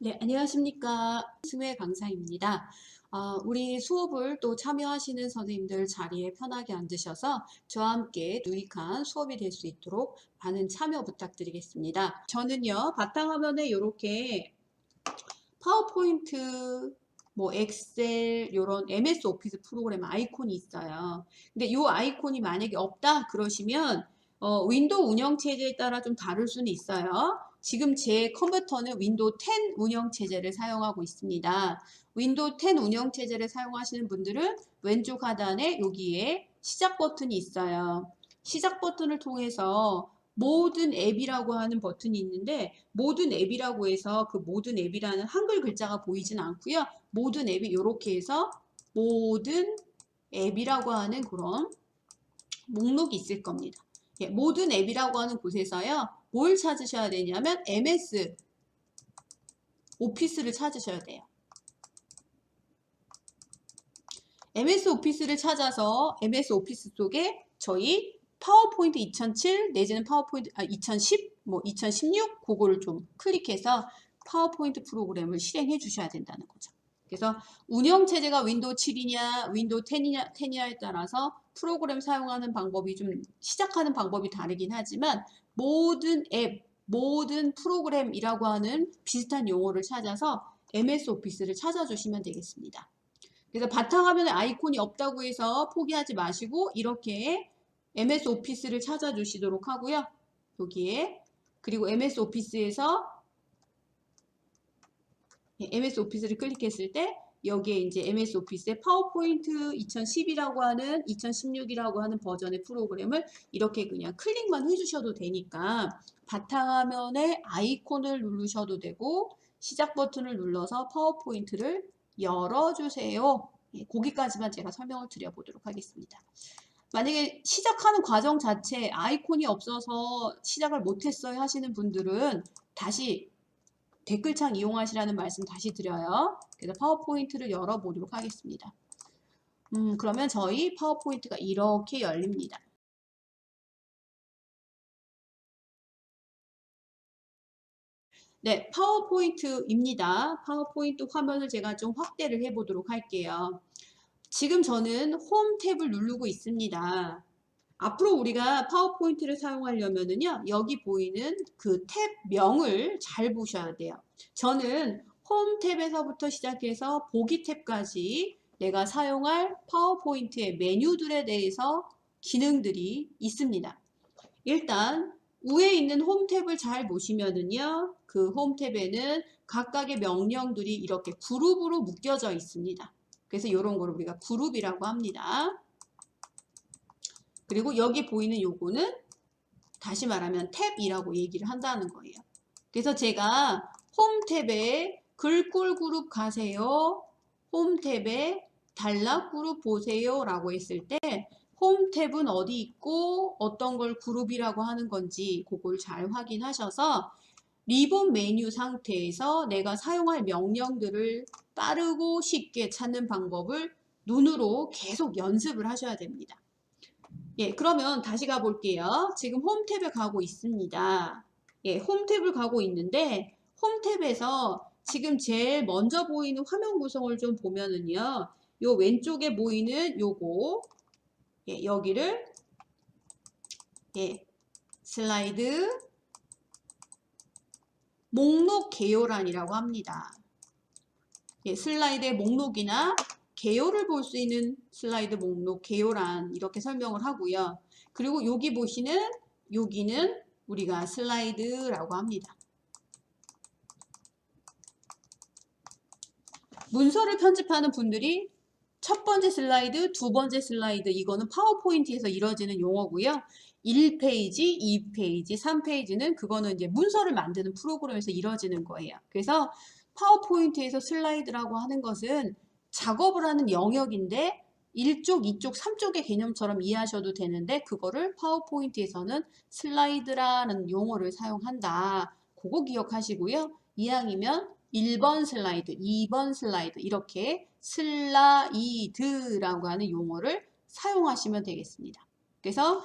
네, 안녕하십니까. 승회 강사입니다. 우리 수업을 또 참여하시는 선생님들 자리에 편하게 앉으셔서 저와 함께 유익한 수업이 될 수 있도록 많은 참여 부탁드리겠습니다. 저는요, 바탕화면에 이렇게 파워포인트, 뭐 엑셀, 이런 MS 오피스 프로그램 아이콘이 있어요. 근데 이 아이콘이 만약에 없다 그러시면 윈도우 운영체제에 따라 좀 다를 수는 있어요. 지금 제 컴퓨터는 윈도우 10 운영체제를 사용하고 있습니다. 윈도우 10 운영체제를 사용하시는 분들은 왼쪽 하단에 여기에 시작 버튼이 있어요. 시작 버튼을 통해서 모든 앱이라고 하는 버튼이 있는데 모든 앱이라고 해서 그 모든 앱이라는 한글 글자가 보이진 않고요. 모든 앱이 이렇게 해서 모든 앱이라고 하는 그런 목록이 있을 겁니다. 예, 모든 앱이라고 하는 곳에서요. 뭘 찾으셔야 되냐면 MS 오피스를 찾으셔야 돼요. MS 오피스를 찾아서 MS 오피스 속에 저희 파워포인트 2007 내지는 파워포인트 2010 뭐 2016 그거를 좀 클릭해서 파워포인트 프로그램을 실행해 주셔야 된다는 거죠. 그래서 운영체제가 윈도우 7이냐 윈도우 10이냐에 따라서 프로그램 사용하는 방법이 좀 시작하는 방법이 다르긴 하지만 모든 앱, 모든 프로그램이라고 하는 비슷한 용어를 찾아서 MS 오피스를 찾아주시면 되겠습니다. 그래서 바탕화면에 아이콘이 없다고 해서 포기하지 마시고 이렇게 MS 오피스를 찾아주시도록 하고요. 여기에 그리고 MS 오피스에서 MS 오피스를 클릭했을 때 여기에 이제 MS 오피스의 파워포인트 2010이라고 하는 2016이라고 하는 버전의 프로그램을 이렇게 그냥 클릭만 해주셔도 되니까 바탕화면에 아이콘을 누르셔도 되고 시작 버튼을 눌러서 파워포인트를 열어주세요. 거기까지만 제가 설명을 드려보도록 하겠습니다. 만약에 시작하는 과정 자체 아이콘이 없어서 시작을 못했어요 하시는 분들은 다시 댓글창 이용하시라는 말씀 다시 드려요. 그래서 파워포인트를 열어보도록 하겠습니다. 그러면 저희 파워포인트가 이렇게 열립니다. 네, 파워포인트입니다. 파워포인트 화면을 제가 좀 확대를 해보도록 할게요. 지금 저는 홈 탭을 누르고 있습니다. 앞으로 우리가 파워포인트를 사용하려면은요, 여기 보이는 그 탭명을 잘 보셔야 돼요. 저는 홈 탭에서부터 시작해서 보기 탭까지 내가 사용할 파워포인트의 메뉴들에 대해서 기능들이 있습니다. 일단 위에 있는 홈 탭을 잘 보시면은요, 그 홈 탭에는 각각의 명령들이 이렇게 그룹으로 묶여져 있습니다. 그래서 이런 거를 우리가 그룹이라고 합니다. 그리고 여기 보이는 요거는 다시 말하면 탭이라고 얘기를 한다는 거예요. 그래서 제가 홈 탭에 글꼴 그룹 가세요. 홈 탭에 단락 그룹 보세요 라고 했을 때 홈 탭은 어디 있고 어떤 걸 그룹이라고 하는 건지 그걸 잘 확인하셔서 리본 메뉴 상태에서 내가 사용할 명령들을 빠르고 쉽게 찾는 방법을 눈으로 계속 연습을 하셔야 됩니다. 예, 그러면 다시 가볼게요. 지금 홈 탭에 가고 있습니다. 예, 홈 탭을 가고 있는데 홈 탭에서 지금 제일 먼저 보이는 화면 구성을 좀 보면은요. 요 왼쪽에 보이는 요거 예, 여기를 예, 슬라이드 목록 개요란이라고 합니다. 예, 슬라이드의 목록이나 개요를 볼 수 있는 슬라이드 목록 개요란 이렇게 설명을 하고요. 그리고 여기 보시는 여기는 우리가 슬라이드라고 합니다. 문서를 편집하는 분들이 첫 번째 슬라이드, 두 번째 슬라이드 이거는 파워포인트에서 이루어지는 용어고요. 1페이지, 2페이지, 3페이지는 그거는 이제 문서를 만드는 프로그램에서 이루어지는 거예요. 그래서 파워포인트에서 슬라이드라고 하는 것은 작업을 하는 영역인데 1쪽, 2쪽, 3쪽의 개념처럼 이해하셔도 되는데 그거를 파워포인트에서는 슬라이드라는 용어를 사용한다. 그거 기억하시고요. 이왕이면 1번 슬라이드, 2번 슬라이드 이렇게 슬라이드라고 하는 용어를 사용하시면 되겠습니다. 그래서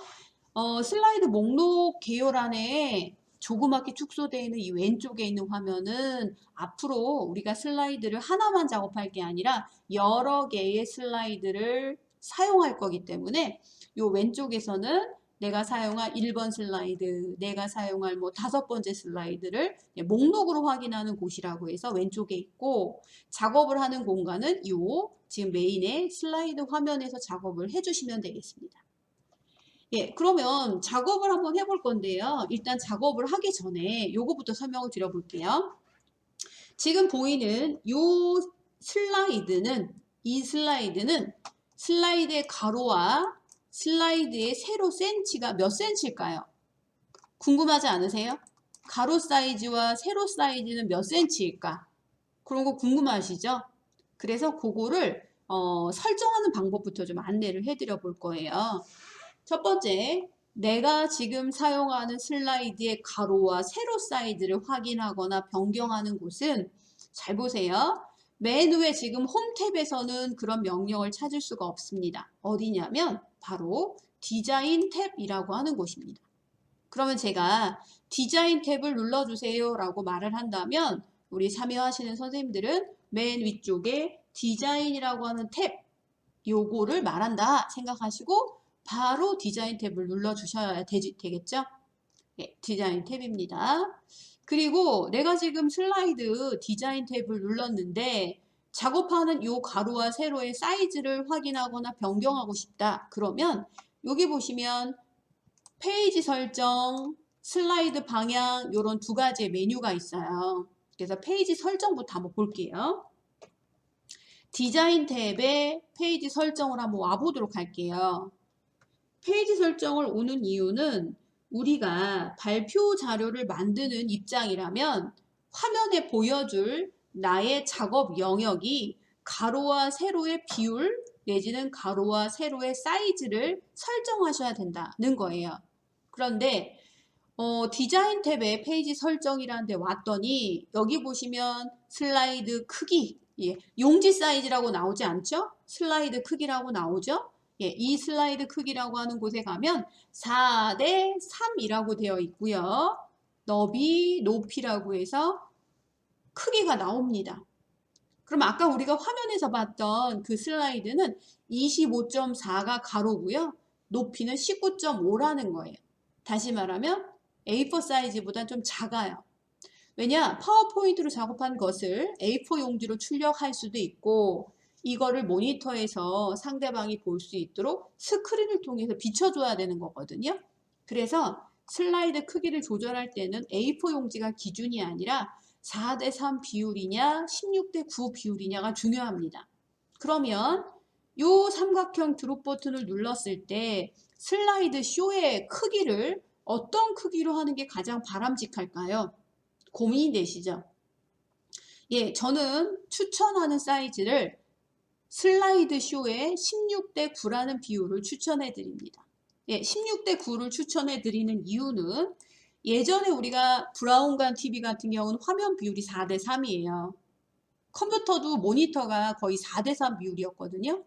슬라이드 목록 개요란에 조그맣게 축소되어 있는 이 왼쪽에 있는 화면은 앞으로 우리가 슬라이드를 하나만 작업할 게 아니라 여러 개의 슬라이드를 사용할 거기 때문에 요 왼쪽에서는 내가 사용할 1번 슬라이드, 내가 사용할 뭐 5번째 슬라이드를 목록으로 확인하는 곳이라고 해서 왼쪽에 있고, 작업을 하는 공간은 요 지금 메인의 슬라이드 화면에서 작업을 해주시면 되겠습니다. 예, 그러면 작업을 한번 해볼 건데요. 일단 작업을 하기 전에 요거부터 설명을 드려볼게요. 지금 보이는 요 슬라이드는, 이 슬라이드는 슬라이드의 가로와 슬라이드의 세로 센치가 몇 센치일까요? 궁금하지 않으세요? 가로 사이즈와 세로 사이즈는 몇 센치일까? 그런 거 궁금하시죠? 그래서 그거를 설정하는 방법부터 좀 안내를 해드려 볼 거예요. 첫 번째, 내가 지금 사용하는 슬라이드의 가로와 세로 사이즈를 확인하거나 변경하는 곳은, 잘 보세요. 맨 위에 지금 홈 탭에서는 그런 명령을 찾을 수가 없습니다. 어디냐면 바로 디자인 탭이라고 하는 곳입니다. 그러면 제가 디자인 탭을 눌러주세요 라고 말을 한다면 우리 참여하시는 선생님들은 맨 위쪽에 디자인이라고 하는 탭, 요거를 말한다 생각하시고 바로 디자인 탭을 눌러주셔야 되겠죠? 네, 디자인 탭입니다. 그리고 내가 지금 슬라이드 디자인 탭을 눌렀는데 작업하는 요 가로와 세로의 사이즈를 확인하거나 변경하고 싶다. 그러면 여기 보시면 페이지 설정, 슬라이드 방향 요런 두 가지의 메뉴가 있어요. 그래서 페이지 설정부터 한번 볼게요. 디자인 탭에 페이지 설정을 한번 와보도록 할게요. 페이지 설정을 오는 이유는 우리가 발표 자료를 만드는 입장이라면 화면에 보여줄 나의 작업 영역이 가로와 세로의 비율 내지는 가로와 세로의 사이즈를 설정하셔야 된다는 거예요. 그런데 디자인 탭에 페이지 설정이라는 데 왔더니 여기 보시면 슬라이드 크기, 예, 용지 사이즈라고 나오지 않죠? 슬라이드 크기라고 나오죠? 예, 이 슬라이드 크기라고 하는 곳에 가면 4대 3이라고 되어 있고요. 너비, 높이라고 해서 크기가 나옵니다. 그럼 아까 우리가 화면에서 봤던 그 슬라이드는 25.4가 가로고요. 높이는 19.5라는 거예요. 다시 말하면 A4 사이즈보다 좀 작아요. 왜냐? 파워포인트로 작업한 것을 A4 용지로 출력할 수도 있고 이거를 모니터에서 상대방이 볼 수 있도록 스크린을 통해서 비춰줘야 되는 거거든요. 그래서 슬라이드 크기를 조절할 때는 A4 용지가 기준이 아니라 4대 3 비율이냐 16대 9 비율이냐가 중요합니다. 그러면 이 삼각형 드롭 버튼을 눌렀을 때 슬라이드 쇼의 크기를 어떤 크기로 하는 게 가장 바람직할까요? 고민이 되시죠? 예, 저는 추천하는 사이즈를 슬라이드 쇼의 16대 9라는 비율을 추천해 드립니다. 예, 16대 9를 추천해 드리는 이유는 예전에 우리가 브라운관 TV 같은 경우는 화면 비율이 4대 3이에요. 컴퓨터도 모니터가 거의 4대 3 비율이었거든요.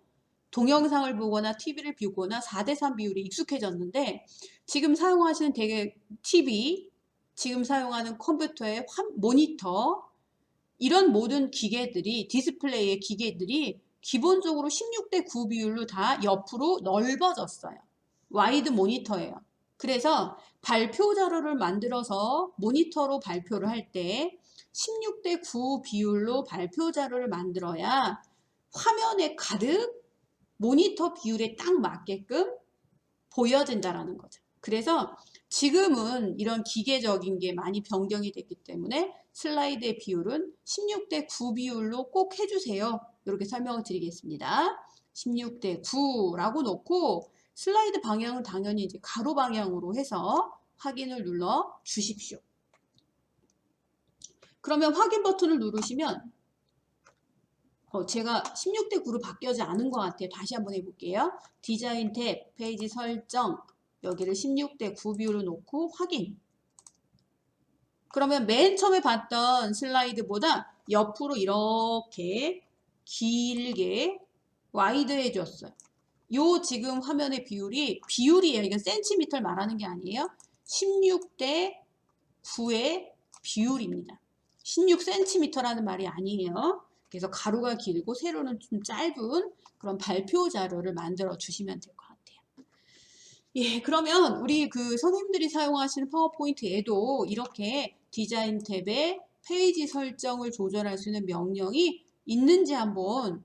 동영상을 보거나 TV를 보거나 4대 3 비율이 익숙해졌는데 지금 사용하시는 대개 TV, 지금 사용하는 컴퓨터의 모니터 이런 모든 기계들이 디스플레이의 기계들이 기본적으로 16대 9 비율로 다 옆으로 넓어졌어요. 와이드 모니터예요. 그래서 발표 자료를 만들어서 모니터로 발표를 할 때 16대 9 비율로 발표 자료를 만들어야 화면에 가득 모니터 비율에 딱 맞게끔 보여진다라는 거죠. 그래서 지금은 이런 기계적인 게 많이 변경이 됐기 때문에 슬라이드의 비율은 16대 9 비율로 꼭 해주세요. 이렇게 설명을 드리겠습니다. 16대 9라고 놓고 슬라이드 방향은 당연히 이제 가로 방향으로 해서 확인을 눌러 주십시오. 그러면 확인 버튼을 누르시면 제가 16대 9로 바뀌지 않은 것 같아요. 다시 한번 해볼게요. 디자인 탭, 페이지 설정, 여기를 16대 9 비율로 놓고 확인. 그러면 맨 처음에 봤던 슬라이드보다 옆으로 이렇게 길게 와이드 해줬어요. 요 지금 화면의 비율이에요. 이건 센티미터를 말하는 게 아니에요. 16대 9의 비율입니다. 16cm라는 말이 아니에요. 그래서 가로가 길고 세로는 좀 짧은 그런 발표 자료를 만들어 주시면 될 것 같아요. 예, 그러면 우리 그 선생님들이 사용하시는 파워포인트에도 이렇게 디자인 탭에 페이지 설정을 조절할 수 있는 명령이 있는지 한번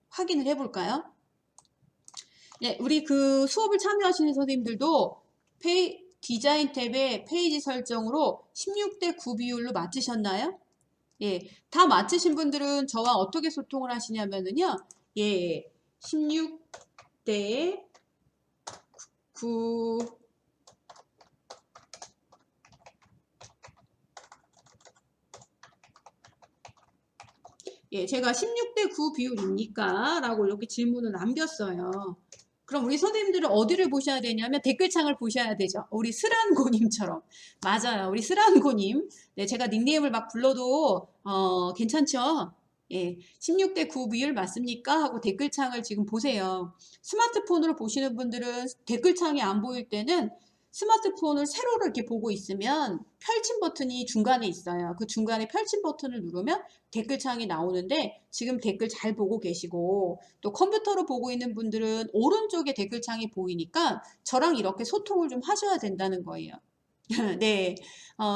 확인을 해 볼까요? 네, 우리 그 수업을 참여하시는 선생님들도 디자인 탭에 페이지 설정으로 16대 9 비율로 맞추셨나요? 예, 다 맞추신 분들은 저와 어떻게 소통을 하시냐면은요, 예, 16대 9 예, 제가 16대 9 비율입니까? 라고 이렇게 질문을 남겼어요. 그럼 우리 선생님들은 어디를 보셔야 되냐면 댓글창을 보셔야 되죠. 우리 스란고님처럼. 맞아요. 우리 스란고님. 네, 제가 닉네임을 막 불러도 괜찮죠? 예, 16대 9 비율 맞습니까? 하고 댓글창을 지금 보세요. 스마트폰으로 보시는 분들은 댓글창이 안 보일 때는 스마트폰을 세로로 이렇게 보고 있으면 펼침 버튼이 중간에 있어요. 그 중간에 펼침 버튼을 누르면 댓글창이 나오는데 지금 댓글 잘 보고 계시고 또 컴퓨터로 보고 있는 분들은 오른쪽에 댓글창이 보이니까 저랑 이렇게 소통을 좀 하셔야 된다는 거예요. 네,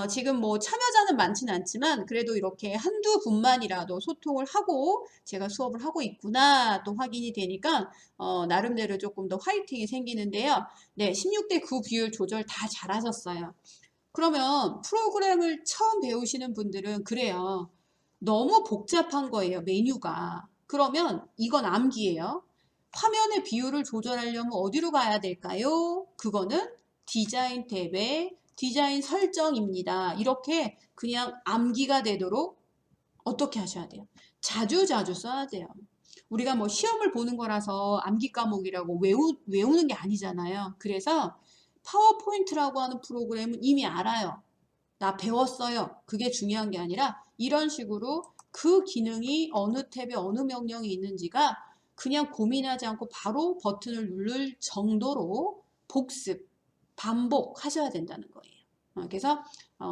지금 뭐 참여자는 많진 않지만 그래도 이렇게 한두 분만이라도 소통을 하고 제가 수업을 하고 있구나 또 확인이 되니까 나름대로 조금 더 화이팅이 생기는데요. 네, 16대 9 비율 조절 다 잘하셨어요. 그러면 프로그램을 처음 배우시는 분들은 그래요. 너무 복잡한 거예요, 메뉴가. 그러면 이건 암기예요. 화면의 비율을 조절하려면 어디로 가야 될까요? 그거는 디자인 탭의 디자인 설정입니다. 이렇게 그냥 암기가 되도록 어떻게 하셔야 돼요? 자주자주 써야 돼요. 우리가 뭐 시험을 보는 거라서 암기 과목이라고 외우는 게 아니잖아요. 그래서 파워포인트라고 하는 프로그램은 이미 알아요. 나 배웠어요. 그게 중요한 게 아니라 이런 식으로 그 기능이 어느 탭에 어느 명령이 있는지가 그냥 고민하지 않고 바로 버튼을 누를 정도로 복습, 반복하셔야 된다는 거예요. 그래서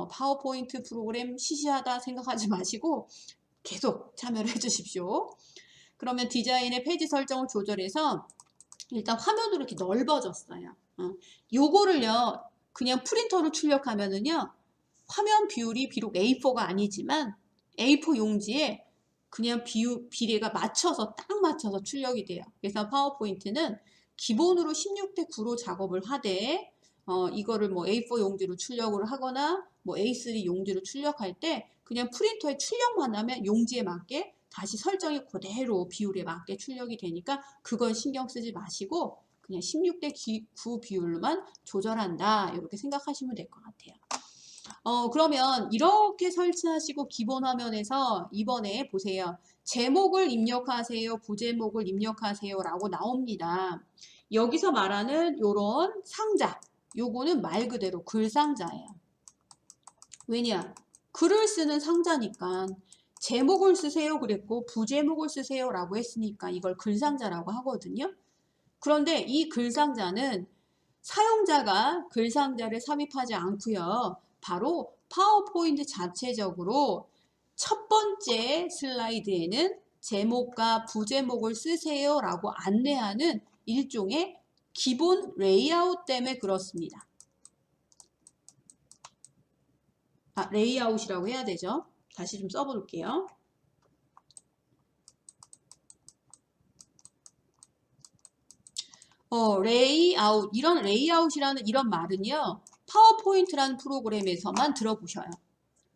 파워포인트 프로그램 시시하다 생각하지 마시고 계속 참여를 해 주십시오. 그러면 디자인의 페이지 설정을 조절해서 일단 화면으로 이렇게 넓어졌어요. 요거를요, 그냥 프린터로 출력하면은요, 화면 비율이 비록 A4가 아니지만 A4 용지에 그냥 비례가 맞춰서 딱 맞춰서 출력이 돼요. 그래서 파워포인트는 기본으로 16대 9로 작업을 하되 이거를 뭐 A4 용지로 출력을 하거나 뭐 A3 용지로 출력할 때 그냥 프린터에 출력만 하면 용지에 맞게 다시 설정이 그대로 비율에 맞게 출력이 되니까 그건 신경 쓰지 마시고 그냥 16대 9 비율로만 조절한다 이렇게 생각하시면 될 것 같아요. 그러면 이렇게 설치하시고 기본 화면에서 이번에 보세요. 제목을 입력하세요. 부제목을 입력하세요. 라고 나옵니다. 여기서 말하는 요런 상자. 요거는 말 그대로 글상자예요. 왜냐? 글을 쓰는 상자니까 제목을 쓰세요 그랬고 부제목을 쓰세요 라고 했으니까 이걸 글상자라고 하거든요. 그런데 이 글상자는 사용자가 글상자를 삽입하지 않고요. 바로 파워포인트 자체적으로 첫 번째 슬라이드에는 제목과 부제목을 쓰세요 라고 안내하는 일종의 기본 레이아웃 때문에 그렇습니다. 레이아웃이라고 해야 되죠. 다시 좀 써볼게요. 레이아웃, 이런 레이아웃이라는 이런 말은요. 파워포인트라는 프로그램에서만 들어보셔요.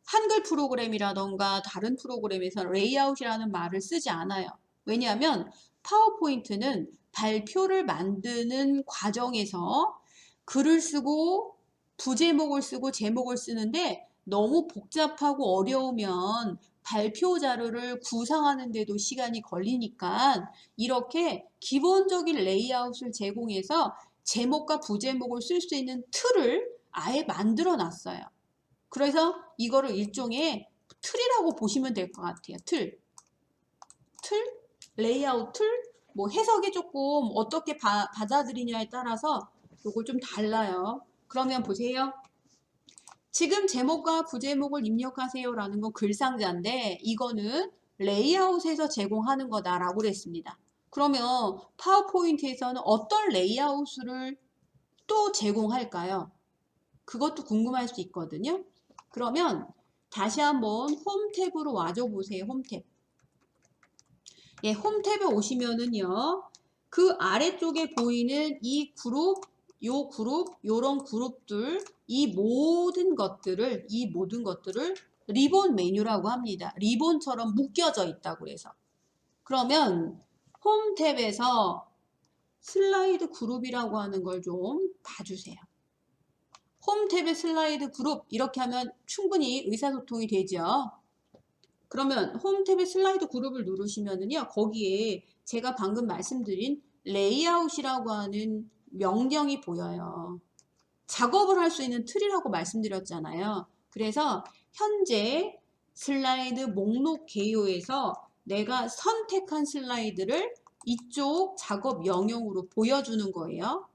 한글 프로그램이라던가 다른 프로그램에서 레이아웃이라는 말을 쓰지 않아요. 왜냐하면 파워포인트는 발표를 만드는 과정에서 글을 쓰고 부제목을 쓰고 제목을 쓰는데 너무 복잡하고 어려우면 발표 자료를 구상하는 데도 시간이 걸리니까 이렇게 기본적인 레이아웃을 제공해서 제목과 부제목을 쓸 수 있는 틀을 아예 만들어 놨어요. 그래서 이거를 일종의 틀이라고 보시면 될 것 같아요. 틀, 레이아웃 틀, 뭐 해석이 조금 어떻게 받아들이냐에 따라서 이걸 좀 달라요. 그러면 보세요. 지금 제목과 부제목을 입력하세요라는 건 글상자인데 이거는 레이아웃에서 제공하는 거다라고 그랬습니다. 그러면 파워포인트에서는 어떤 레이아웃을 또 제공할까요? 그것도 궁금할 수 있거든요. 그러면 다시 한번 홈 탭으로 와줘 보세요. 홈 탭. 예, 홈 탭에 오시면은요. 그 아래쪽에 보이는 이 그룹, 요 그룹, 요런 그룹들, 이 모든 것들을 리본 메뉴라고 합니다. 리본처럼 묶여져 있다고 해서. 그러면 홈 탭에서 슬라이드 그룹이라고 하는 걸 좀 봐주세요. 홈 탭의 슬라이드 그룹 이렇게 하면 충분히 의사소통이 되죠. 그러면 홈 탭의 슬라이드 그룹을 누르시면은요. 거기에 제가 방금 말씀드린 레이아웃이라고 하는 명령이 보여요. 작업을 할 수 있는 틀이라고 말씀드렸잖아요. 그래서 현재 슬라이드 목록 개요에서 내가 선택한 슬라이드를 이쪽 작업 영역으로 보여주는 거예요.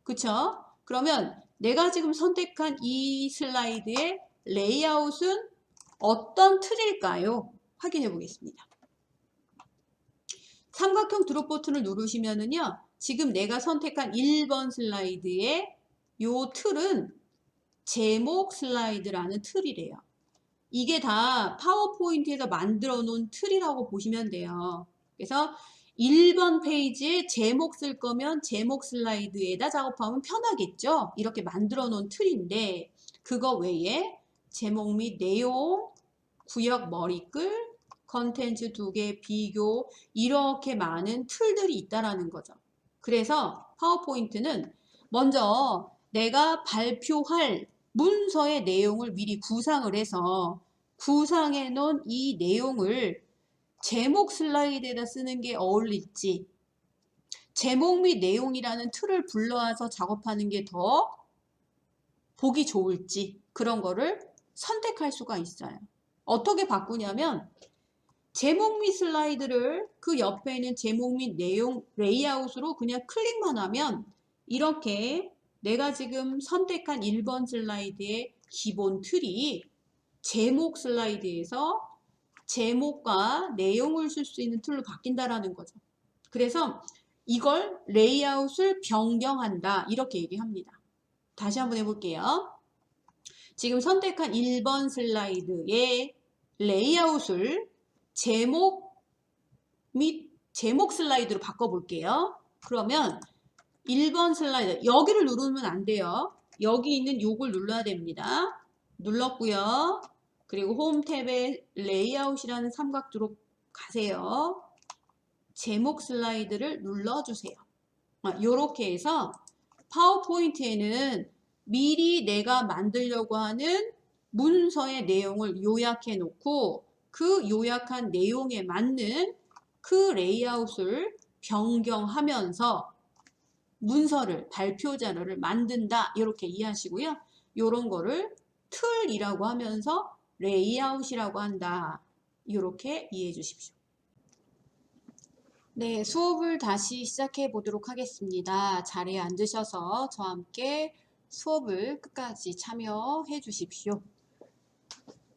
그쵸? 그러면 내가 지금 선택한 이 슬라이드의 레이아웃은 어떤 틀일까요? 확인해 보겠습니다. 삼각형 드롭 버튼을 누르시면은요. 지금 내가 선택한 1번 슬라이드의 요 틀은 제목 슬라이드라는 틀이래요. 이게 다 파워포인트에서 만들어 놓은 틀이라고 보시면 돼요. 그래서 1번 페이지에 제목 쓸 거면 제목 슬라이드에다 작업하면 편하겠죠? 이렇게 만들어 놓은 틀인데 그거 외에 제목 및 내용, 구역 머리글, 컨텐츠 2개, 비교 이렇게 많은 틀들이 있다라는 거죠. 그래서 파워포인트는 먼저 내가 발표할 문서의 내용을 미리 구상을 해서 구상해 놓은 이 내용을 제목 슬라이드에다 쓰는 게 어울릴지 제목 및 내용이라는 틀을 불러와서 작업하는 게 더 보기 좋을지 그런 거를 선택할 수가 있어요. 어떻게 바꾸냐면 제목 및 슬라이드를 그 옆에 있는 제목 및 내용 레이아웃으로 그냥 클릭만 하면 이렇게 내가 지금 선택한 1번 슬라이드의 기본 틀이 제목 슬라이드에서 제목과 내용을 쓸 수 있는 틀로 바뀐다라는 거죠. 그래서 이걸 레이아웃을 변경한다 이렇게 얘기합니다. 다시 한번 해볼게요. 지금 선택한 1번 슬라이드의 레이아웃을 제목 및 제목 슬라이드로 바꿔볼게요. 그러면 1번 슬라이드 여기를 누르면 안 돼요. 여기 있는 요걸 눌러야 됩니다. 눌렀고요. 그리고 홈 탭에 레이아웃이라는 삼각도로 가세요. 제목 슬라이드를 눌러주세요. 이렇게 해서 파워포인트에는 미리 내가 만들려고 하는 문서의 내용을 요약해 놓고 그 요약한 내용에 맞는 그 레이아웃을 변경하면서 문서를 발표 자료를 만든다 이렇게 이해하시고요. 이런 거를 틀이라고 하면서 레이아웃이라고 한다. 이렇게 이해해 주십시오. 네, 수업을 다시 시작해 보도록 하겠습니다. 자리에 앉으셔서 저와 함께 수업을 끝까지 참여해 주십시오.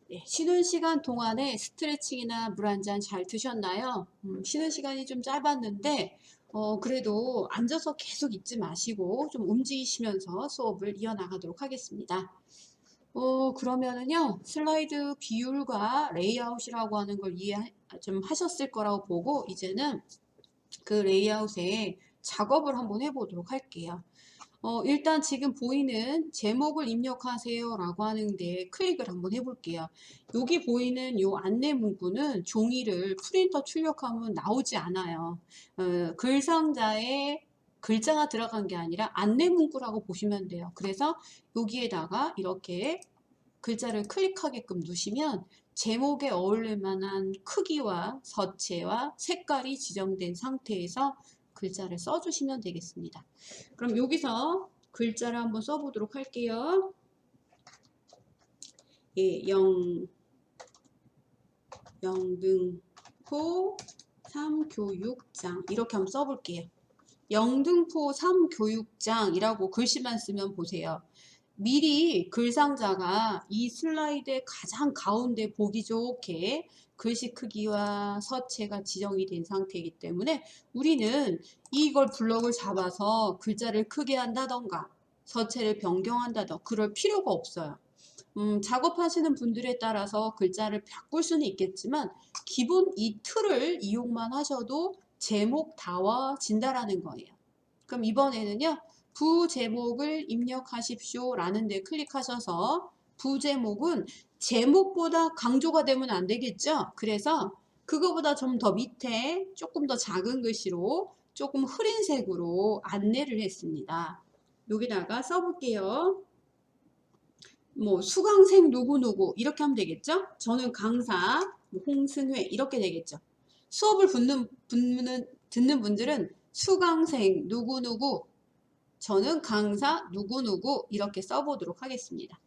네, 쉬는 시간 동안에 스트레칭이나 물 한 잔 잘 드셨나요? 쉬는 시간이 좀 짧았는데 그래도 앉아서 계속 있지 마시고 좀 움직이시면서 수업을 이어나가도록 하겠습니다. 그러면은요 슬라이드 비율과 레이아웃이라고 하는 걸 이해 좀 하셨을 거라고 보고 이제는 그 레이아웃에 작업을 한번 해보도록 할게요. 일단 지금 보이는 제목을 입력하세요 라고 하는데 클릭을 한번 해볼게요. 여기 보이는 이 안내 문구는 종이를 프린터 출력하면 나오지 않아요. 글상자에 글자가 들어간 게 아니라 안내 문구라고 보시면 돼요. 그래서 여기에다가 이렇게 글자를 클릭하게끔 누시면 제목에 어울릴 만한 크기와 서체와 색깔이 지정된 상태에서 글자를 써주시면 되겠습니다. 그럼 여기서 글자를 한번 써보도록 할게요. 예, 영등포 3교육장 이렇게 한번 써볼게요. 영등포 3교육장이라고 글씨만 쓰면 보세요. 미리 글상자가 이 슬라이드의 가장 가운데 보기 좋게 글씨 크기와 서체가 지정이 된 상태이기 때문에 우리는 이걸 블럭을 잡아서 글자를 크게 한다던가 서체를 변경한다던가 그럴 필요가 없어요. 작업하시는 분들에 따라서 글자를 바꿀 수는 있겠지만 기본 이 틀을 이용만 하셔도 제목 다워진다라는 거예요. 그럼 이번에는요. 부제목을 입력하십시오 라는 데 클릭하셔서 부제목은 제목보다 강조가 되면 안 되겠죠. 그래서 그거보다 좀 더 밑에 조금 더 작은 글씨로 조금 흐린 색으로 안내를 했습니다. 여기다가 써볼게요. 뭐 수강생 누구누구 이렇게 하면 되겠죠. 저는 강사 홍승회 이렇게 되겠죠. 수업을 듣는 분들은 수강생 누구누구 저는 강사 누구누구 이렇게 써보도록 하겠습니다.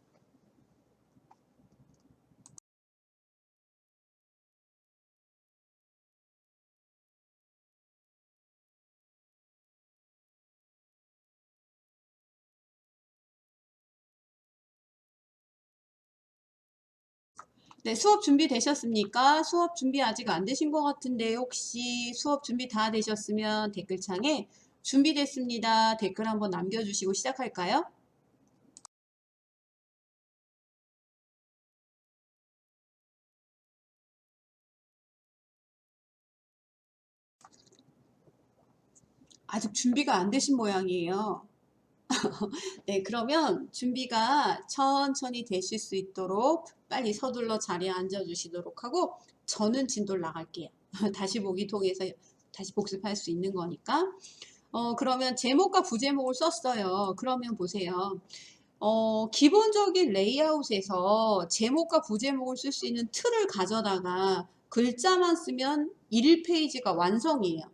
네, 수업 준비되셨습니까? 수업 준비 아직 안 되신 것 같은데 혹시 수업 준비 다 되셨으면 댓글창에 준비됐습니다. 댓글 한번 남겨주시고 시작할까요? 아직 준비가 안 되신 모양이에요. 네, 그러면 준비가 천천히 되실 수 있도록 빨리 서둘러 자리에 앉아주시도록 하고 저는 진도를 나갈게요. 다시 보기 통해서 다시 복습할 수 있는 거니까. 그러면 제목과 부제목을 썼어요. 그러면 보세요. 기본적인 레이아웃에서 제목과 부제목을 쓸 수 있는 틀을 가져다가 글자만 쓰면 1페이지가 완성이에요.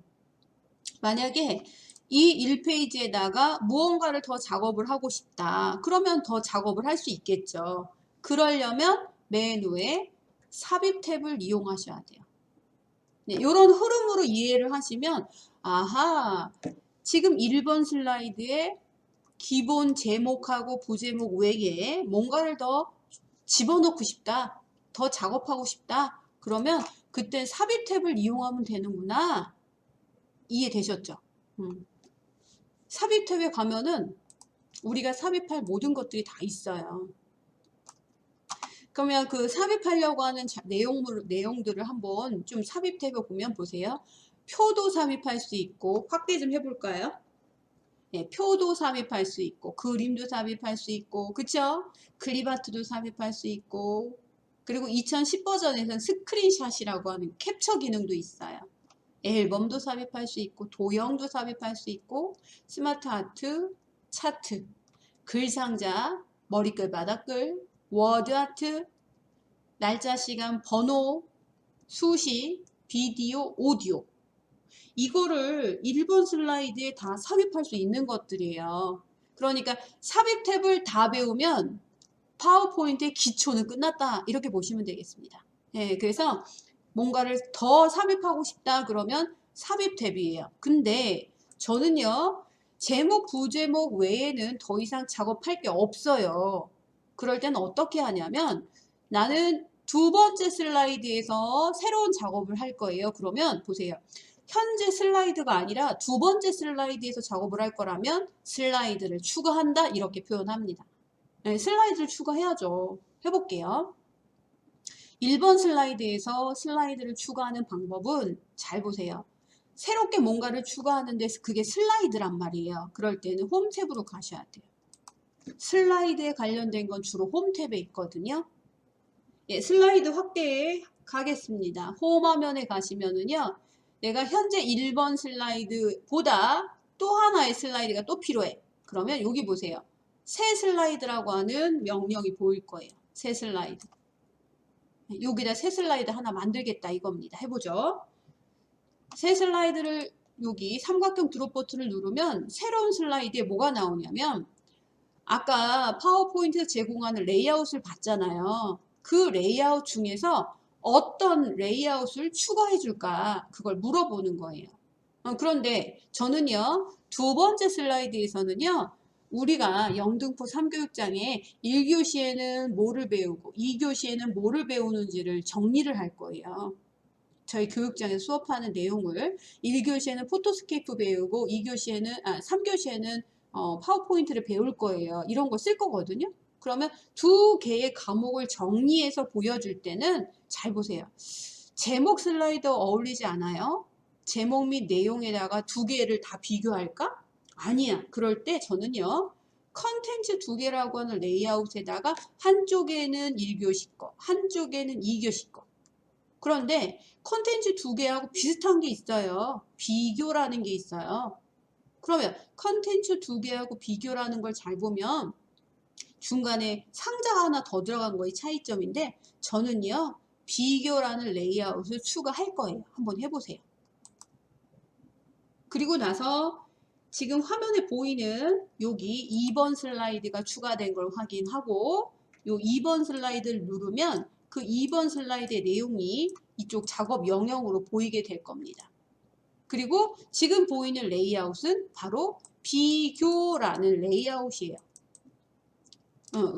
만약에 이 1페이지에다가 무언가를 더 작업을 하고 싶다. 그러면 더 작업을 할 수 있겠죠. 그러려면 메뉴에 삽입 탭을 이용하셔야 돼요. 네, 이런 흐름으로 이해를 하시면 아하 지금 1번 슬라이드에 기본 제목하고 부제목 외에 뭔가를 더 집어넣고 싶다. 더 작업하고 싶다. 그러면 그때 삽입 탭을 이용하면 되는구나. 이해되셨죠? 삽입 탭에 가면은 우리가 삽입할 모든 것들이 다 있어요. 그러면 그 삽입하려고 하는 내용들을 한번 좀 삽입 탭에 보면 보세요. 표도 삽입할 수 있고 확대 좀 해볼까요? 네, 표도 삽입할 수 있고 그림도 삽입할 수 있고 그쵸? 클립아트도 삽입할 수 있고 그리고 2010 버전에서는 스크린샷이라고 하는 캡처 기능도 있어요. 앨범도 삽입할 수 있고 도형도 삽입할 수 있고 스마트 아트, 차트, 글상자, 머리글, 바닥글, 워드 아트, 날짜, 시간, 번호, 수시, 비디오, 오디오 이거를 1번 슬라이드에 다 삽입할 수 있는 것들이에요. 그러니까 삽입 탭을 다 배우면 파워포인트의 기초는 끝났다 이렇게 보시면 되겠습니다. 네, 그래서 뭔가를 더 삽입하고 싶다 그러면 삽입 탭이에요. 근데 저는요 제목 부제목 외에는 더 이상 작업할 게 없어요. 그럴 때는 어떻게 하냐면 나는 두 번째 슬라이드에서 새로운 작업을 할 거예요. 그러면 보세요. 현재 슬라이드가 아니라 두 번째 슬라이드에서 작업을 할 거라면 슬라이드를 추가한다 이렇게 표현합니다. 네, 슬라이드를 추가해야죠. 해볼게요. 1번 슬라이드에서 슬라이드를 추가하는 방법은 잘 보세요. 새롭게 뭔가를 추가하는데 그게 슬라이드란 말이에요. 그럴 때는 홈 탭으로 가셔야 돼요. 슬라이드에 관련된 건 주로 홈 탭에 있거든요. 예, 슬라이드 확대에 가겠습니다. 홈 화면에 가시면은요. 내가 현재 1번 슬라이드보다 또 하나의 슬라이드가 또 필요해. 그러면 여기 보세요. 새 슬라이드라고 하는 명령이 보일 거예요. 새 슬라이드. 여기다 새 슬라이드 하나 만들겠다 이겁니다. 해보죠. 새 슬라이드를 여기 삼각형 드롭 버튼을 누르면 새로운 슬라이드에 뭐가 나오냐면 아까 파워포인트에서 제공하는 레이아웃을 봤잖아요. 그 레이아웃 중에서 어떤 레이아웃을 추가해 줄까 그걸 물어보는 거예요. 그런데 저는요 두 번째 슬라이드에서는요 우리가 영등포 3교육장에 1교시에는 뭐를 배우고 2교시에는 뭐를 배우는지를 정리를 할 거예요. 저희 교육장에서 수업하는 내용을 1교시에는 포토스케이프 배우고 3교시에는 파워포인트를 배울 거예요. 이런 거 쓸 거거든요. 그러면 두 개의 과목을 정리해서 보여줄 때는 잘 보세요. 제목 슬라이더 어울리지 않아요? 제목 및 내용에다가 두 개를 다 비교할까? 아니야. 그럴 때 저는요. 컨텐츠 두 개라고 하는 레이아웃에다가 한쪽에는 1교시 거, 한쪽에는 2교시 거. 그런데 컨텐츠 두 개하고 비슷한 게 있어요. 비교라는 게 있어요. 그러면 컨텐츠 두 개하고 비교라는 걸 잘 보면 중간에 상자가 하나 더 들어간 거의 차이점인데 저는요. 비교라는 레이아웃을 추가할 거예요. 한번 해보세요. 그리고 나서 지금 화면에 보이는 여기 2번 슬라이드가 추가된 걸 확인하고 요 2번 슬라이드를 누르면 그 2번 슬라이드의 내용이 이쪽 작업 영역으로 보이게 될 겁니다. 그리고 지금 보이는 레이아웃은 바로 비교라는 레이아웃이에요.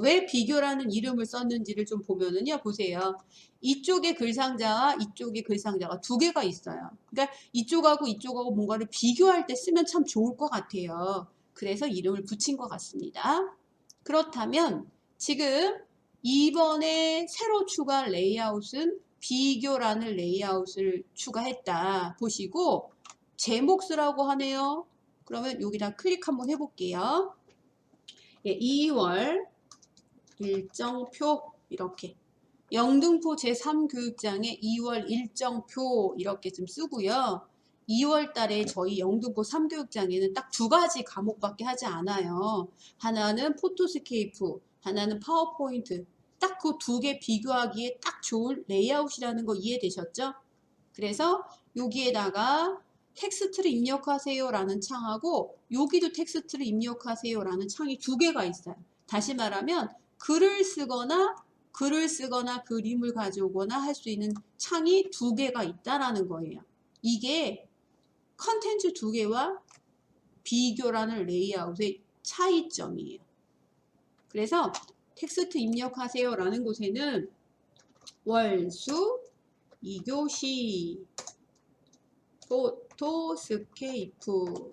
왜 비교라는 이름을 썼는지를 좀 보면은요, 보세요. 이쪽에 글상자와 이쪽에 글상자가 두 개가 있어요. 그러니까 이쪽하고 이쪽하고 뭔가를 비교할 때 쓰면 참 좋을 것 같아요. 그래서 이름을 붙인 것 같습니다. 그렇다면 지금 이번에 새로 추가 레이아웃은 비교라는 레이아웃을 추가했다. 보시고 제목 쓰라고 하네요. 그러면 여기다 클릭 한번 해볼게요. 예, 2월 일정표 이렇게 영등포 제3교육장의 2월 일정표 이렇게 좀 쓰고요. 2월 달에 저희 영등포 3교육장에는 딱 두 가지 과목밖에 하지 않아요. 하나는 포토스케이프, 하나는 파워포인트. 딱 그 두 개 비교하기에 딱 좋을 레이아웃이라는 거 이해되셨죠? 그래서 여기에다가 텍스트를 입력하세요 라는 창하고 여기도 텍스트를 입력하세요 라는 창이 두 개가 있어요. 다시 말하면 글을 쓰거나 그림을 가져오거나 할 수 있는 창이 두 개가 있다라는 거예요. 이게 컨텐츠 두 개와 비교라는 레이아웃의 차이점이에요. 그래서 텍스트 입력하세요 라는 곳에는 월수 2교시 포토스케이프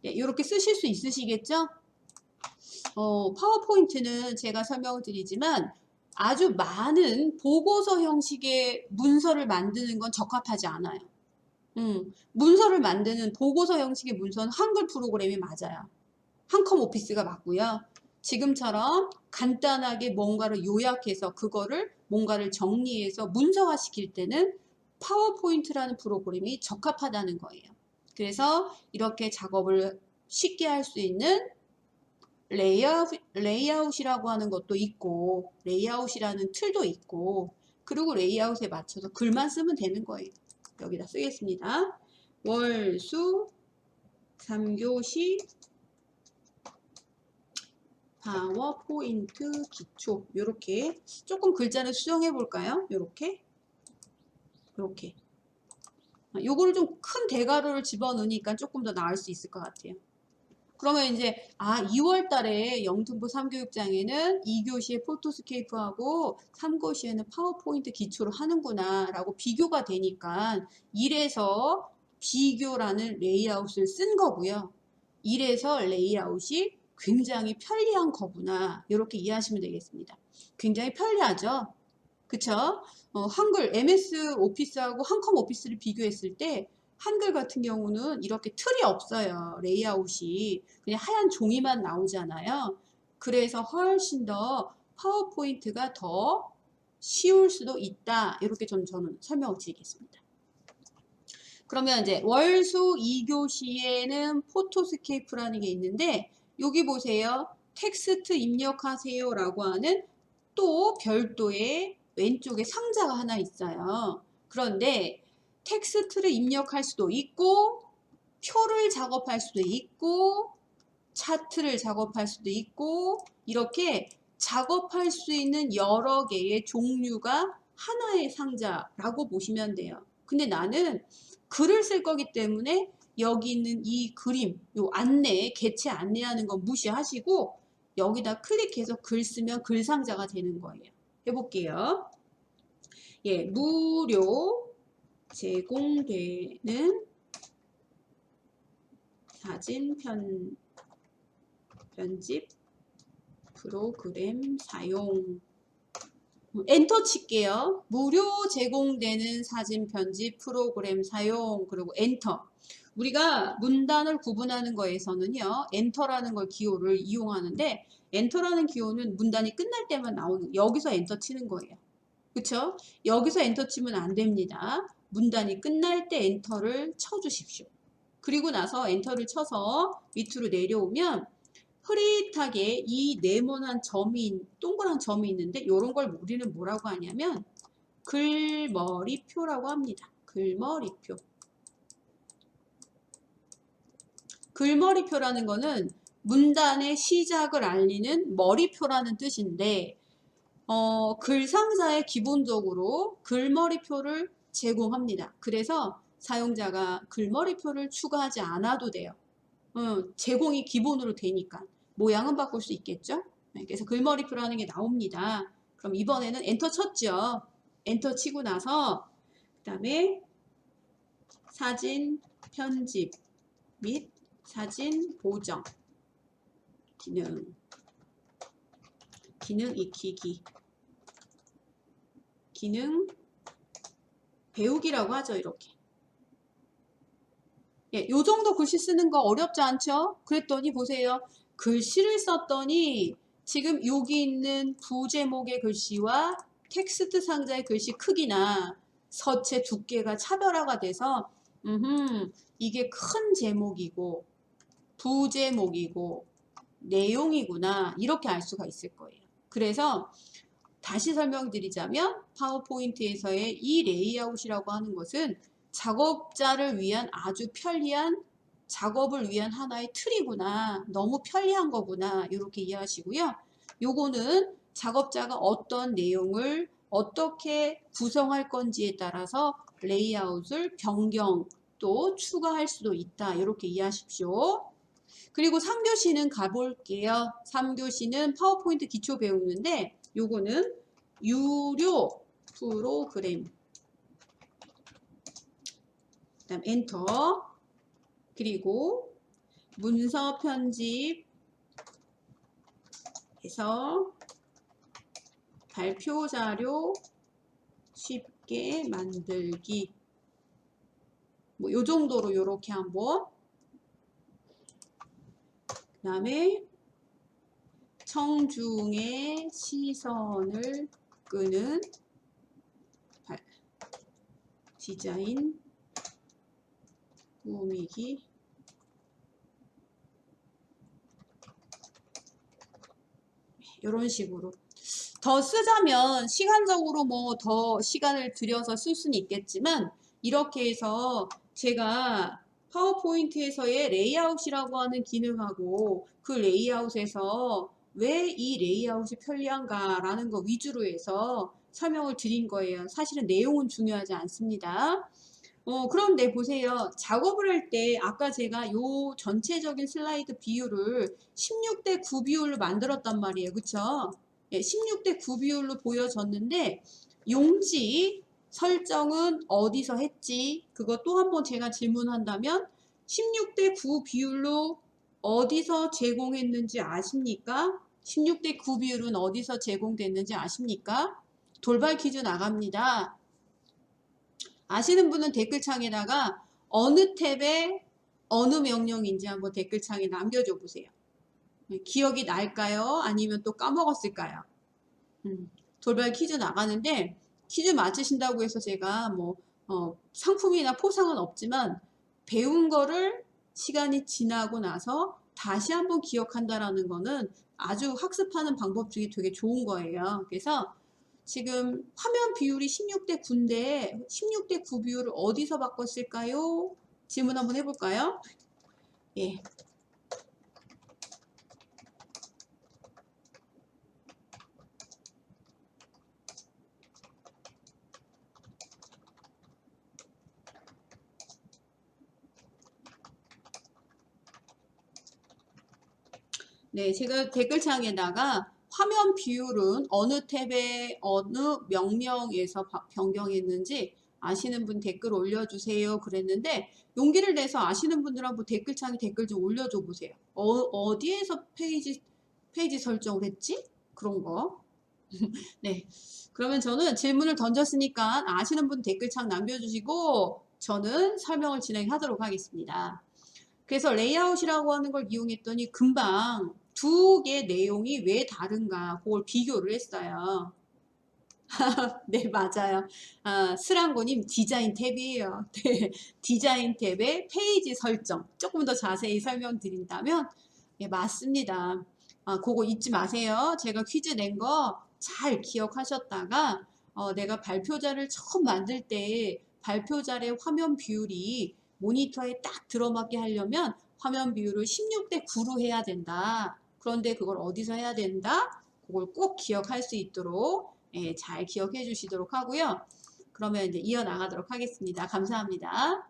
이렇게 쓰실 수 있으시겠죠? 파워포인트는 제가 설명을 드리지만 아주 많은 보고서 형식의 문서를 만드는 건 적합하지 않아요. 문서를 만드는 보고서 형식의 문서는 한글 프로그램이 맞아요. 한컴 오피스가 맞고요. 지금처럼 간단하게 뭔가를 요약해서 그거를 뭔가를 정리해서 문서화 시킬 때는 파워포인트라는 프로그램이 적합하다는 거예요. 그래서 이렇게 작업을 쉽게 할 수 있는 레이아웃이라고 하는 것도 있고 레이아웃이라는 틀도 있고 그리고 레이아웃에 맞춰서 글만 쓰면 되는 거예요. 여기다 쓰겠습니다. 월수 3교시 파워포인트 기초 이렇게 조금 글자를 수정해 볼까요? 이렇게 요거를 좀 큰 대괄호를 집어넣으니까 조금 더 나을 수 있을 것 같아요. 그러면 이제 2월 달에 영등포 3교육장에는 2교시에 포토스케이프하고 3교시에는 파워포인트 기초로 하는구나 라고 비교가 되니까 이래서 비교라는 레이아웃을 쓴 거고요. 이래서 레이아웃이 굉장히 편리한 거구나 이렇게 이해하시면 되겠습니다. 굉장히 편리하죠. 그쵸? 한글 MS 오피스하고 한컴 오피스를 비교했을 때 한글 같은 경우는 이렇게 틀이 없어요. 레이아웃이 그냥 하얀 종이만 나오잖아요. 그래서 훨씬 더 파워포인트가 더 쉬울 수도 있다. 이렇게 저는 설명을 드리겠습니다. 그러면 이제 월수 2교시에는 포토스케이프라는 게 있는데 여기 보세요. 텍스트 입력하세요 라고 하는 또 별도의 왼쪽에 상자가 하나 있어요. 그런데 텍스트를 입력할 수도 있고 표를 작업할 수도 있고 차트를 작업할 수도 있고 이렇게 작업할 수 있는 여러 개의 종류가 하나의 상자라고 보시면 돼요. 근데 나는 글을 쓸 거기 때문에 여기 있는 이 그림, 요 안내, 개체 안내하는 거 무시하시고 여기다 클릭해서 글 쓰면 글 상자가 되는 거예요. 해볼게요. 예, 무료 제공되는 사진 편집 프로그램 사용. 엔터 칠게요. 무료 제공되는 사진 편집 프로그램 사용. 그리고 엔터. 우리가 문단을 구분하는 거에서는요, 엔터라는 걸 기호를 이용하는데, 엔터라는 기호는 문단이 끝날 때만 나오는, 여기서 엔터 치는 거예요. 그쵸? 여기서 엔터 치면 안 됩니다. 문단이 끝날 때 엔터를 쳐주십시오. 그리고 나서 엔터를 쳐서 밑으로 내려오면 흐릿하게 이 네모난 점이, 동그란 점이 있는데 이런 걸 우리는 뭐라고 하냐면 글머리표라고 합니다. 글머리표. 글머리표라는 거는 문단의 시작을 알리는 머리표라는 뜻인데 글 상자에 기본적으로 글머리표를 제공합니다. 그래서 사용자가 글머리표를 추가하지 않아도 돼요. 제공이 기본으로 되니까. 모양은 바꿀 수 있겠죠? 그래서 글머리표라는 게 나옵니다. 그럼 이번에는 엔터 쳤죠. 엔터 치고 나서 그 다음에 사진 편집 및 사진 보정 기능 익히기 기능 배우기라고 하죠. 이렇게. 예, 요 정도 글씨 쓰는 거 어렵지 않죠? 그랬더니 보세요. 글씨를 썼더니 지금 여기 있는 부제목의 글씨와 텍스트 상자의 글씨 크기나 서체 두께가 차별화가 돼서 이게 큰 제목이고 부제목이고 내용이구나 이렇게 알 수가 있을 거예요. 그래서 다시 설명드리자면 파워포인트에서의 이 레이아웃이라고 하는 것은 작업자를 위한 아주 편리한 작업을 위한 하나의 틀이구나. 너무 편리한 거구나. 이렇게 이해하시고요. 요거는 작업자가 어떤 내용을 어떻게 구성할 건지에 따라서 레이아웃을 변경 또 추가할 수도 있다. 이렇게 이해하십시오. 그리고 3교시는 가볼게요. 3교시는 파워포인트 기초 배우는데 요거는 유료 프로그램 그다음 엔터 그리고 문서 편집 해서 발표 자료 쉽게 만들기 뭐 요 정도로 요렇게 한번 그 다음에 청중의 시선을 끄는 디자인 꾸미기 이런 식으로 더 쓰자면 시간적으로 뭐 더 시간을 들여서 쓸 수는 있겠지만 이렇게 해서 제가 파워포인트에서의 레이아웃이라고 하는 기능하고 그 레이아웃에서 왜 이 레이아웃이 편리한가 라는 거 위주로 해서 설명을 드린 거예요. 사실은 내용은 중요하지 않습니다. 그런데 보세요. 작업을 할 때 아까 제가 요 전체적인 슬라이드 비율을 16대 9 비율로 만들었단 말이에요. 그쵸? 예, 16대 9 비율로 보여졌는데 용지 설정은 어디서 했지? 그거 또 한번 제가 질문한다면 16대 9 비율로 어디서 제공했는지 아십니까? 16대 9 비율은 어디서 제공됐는지 아십니까? 돌발 퀴즈 나갑니다. 아시는 분은 댓글창에다가 어느 탭에 어느 명령인지 한번 댓글창에 남겨줘 보세요. 기억이 날까요? 아니면 또 까먹었을까요? 돌발 퀴즈 나가는데 퀴즈 맞추신다고 해서 제가 뭐 상품이나 포상은 없지만 배운 거를 시간이 지나고 나서 다시 한번 기억한다라는 거는 아주 학습하는 방법 중에 되게 좋은 거예요. 그래서 지금 화면 비율이 16대 9인데 16대 9 비율을 어디서 바꿨을까요? 질문 한번 해볼까요? 예. 네, 제가 댓글창에다가 화면 비율은 어느 탭에 어느 명령에서 변경했는지 아시는 분 댓글 올려주세요 그랬는데 용기를 내서 아시는 분들 한번 댓글창에 댓글 좀 올려줘 보세요. 어디에서 페이지 설정을 했지? 그런 거. 네. 그러면 저는 질문을 던졌으니까 아시는 분 댓글창 남겨주시고 저는 설명을 진행하도록 하겠습니다. 그래서 레이아웃이라고 하는 걸 이용했더니 금방 두 개의 내용이 왜 다른가 그걸 비교를 했어요. 네, 맞아요. 스랑고님 디자인 탭이에요. 네, 디자인 탭의 페이지 설정 조금 더 자세히 설명드린다면 네, 맞습니다. 그거 잊지 마세요. 제가 퀴즈 낸 거 잘 기억하셨다가 내가 발표자를 처음 만들 때 발표자의 화면 비율이 모니터에 딱 들어맞게 하려면 화면 비율을 16대 9로 해야 된다. 그런데 그걸 어디서 해야 된다? 그걸 꼭 기억할 수 있도록 예, 잘 기억해 주시도록 하고요. 그러면 이제 이어나가도록 하겠습니다. 감사합니다.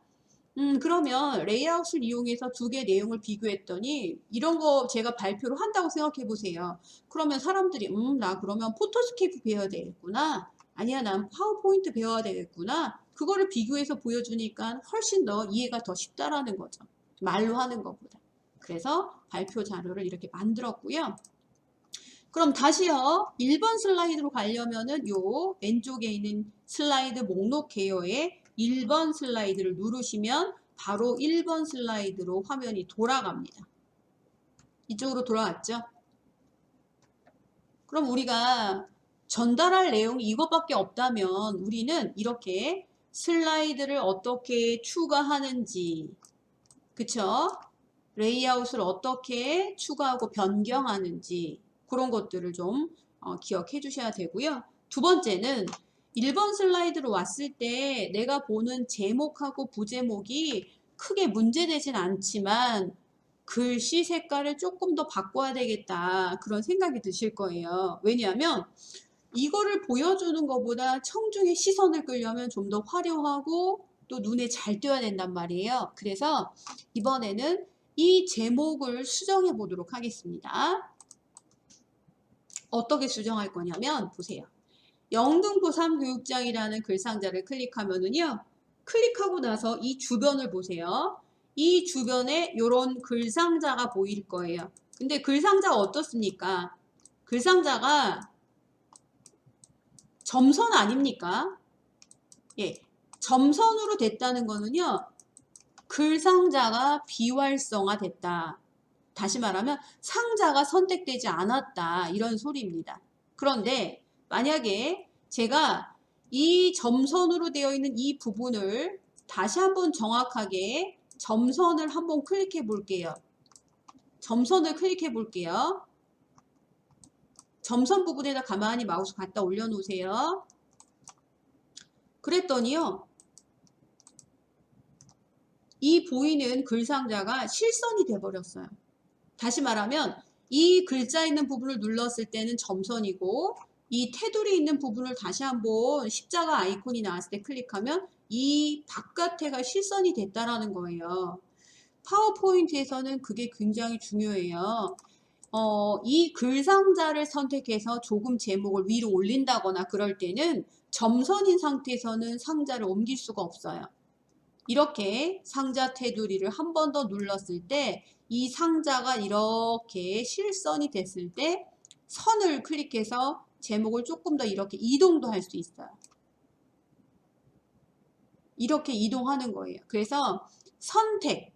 그러면 레이아웃을 이용해서 두 개 내용을 비교했더니 이런 거 제가 발표를 한다고 생각해 보세요. 그러면 사람들이 나 그러면 포토스케이프 배워야 되겠구나. 아니야, 난 파워포인트 배워야 되겠구나. 그거를 비교해서 보여주니까 훨씬 더 이해가 더 쉽다라는 거죠. 말로 하는 것보다. 그래서 발표 자료를 이렇게 만들었고요. 그럼 다시요. 1번 슬라이드로 가려면은 요 왼쪽에 있는 슬라이드 목록 개요에 1번 슬라이드를 누르시면 바로 1번 슬라이드로 화면이 돌아갑니다. 이쪽으로 돌아왔죠? 그럼 우리가 전달할 내용이 이것밖에 없다면 우리는 이렇게 슬라이드를 어떻게 추가하는지, 그쵸? 레이아웃을 어떻게 추가하고 변경하는지 그런 것들을 좀 기억해 주셔야 되고요. 두 번째는 1번 슬라이드로 왔을 때 내가 보는 제목하고 부제목이 크게 문제되진 않지만 글씨 색깔을 조금 더 바꿔야 되겠다 그런 생각이 드실 거예요. 왜냐하면 이거를 보여주는 것보다 청중의 시선을 끌려면 좀 더 화려하고 또 눈에 잘 띄어야 된단 말이에요. 그래서 이번에는 이 제목을 수정해 보도록 하겠습니다. 어떻게 수정할 거냐면 보세요. 영등포 3교육장이라는 글상자를 클릭하면은요. 클릭하고 나서 이 주변을 보세요. 이 주변에 이런 글상자가 보일 거예요. 근데 글상자가 어떻습니까? 글상자가 점선 아닙니까? 예, 점선으로 됐다는 거는요. 글상자가 비활성화 됐다. 다시 말하면 상자가 선택되지 않았다. 이런 소리입니다. 그런데 만약에 제가 이 점선으로 되어 있는 이 부분을 다시 한번 정확하게 점선을 한번 클릭해 볼게요. 점선을 클릭해 볼게요. 점선 부분에다 가만히 마우스 갖다 올려놓으세요. 그랬더니요. 이 보이는 글상자가 실선이 돼버렸어요. 다시 말하면 이 글자 있는 부분을 눌렀을 때는 점선이고 이 테두리 있는 부분을 다시 한번 십자가 아이콘이 나왔을 때 클릭하면 이 바깥에가 실선이 됐다라는 거예요. 파워포인트에서는 그게 굉장히 중요해요. 이 글상자를 선택해서 조금 제목을 위로 올린다거나 그럴 때는 점선인 상태에서는 상자를 옮길 수가 없어요. 이렇게 상자 테두리를 한 번 더 눌렀을 때 이 상자가 이렇게 실선이 됐을 때 선을 클릭해서 제목을 조금 더 이렇게 이동도 할 수 있어요. 이렇게 이동하는 거예요. 그래서 선택,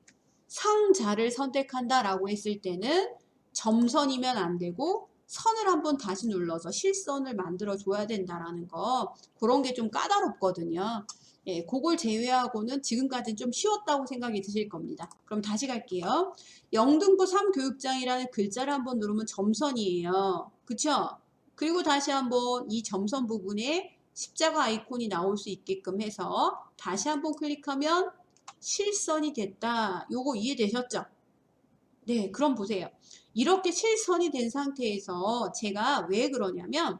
상자를 선택한다라고 했을 때는 점선이면 안 되고 선을 한번 다시 눌러서 실선을 만들어 줘야 된다라는 거 그런 게 좀 까다롭거든요. 예, 그걸 제외하고는 지금까지는 좀 쉬웠다고 생각이 드실 겁니다. 그럼 다시 갈게요. 영등포 3교육장이라는 글자를 한번 누르면 점선이에요. 그쵸? 그리고 다시 한번 이 점선 부분에 십자가 아이콘이 나올 수 있게끔 해서 다시 한번 클릭하면 실선이 됐다. 요거 이해되셨죠? 네, 그럼 보세요. 이렇게 실선이 된 상태에서 제가 왜 그러냐면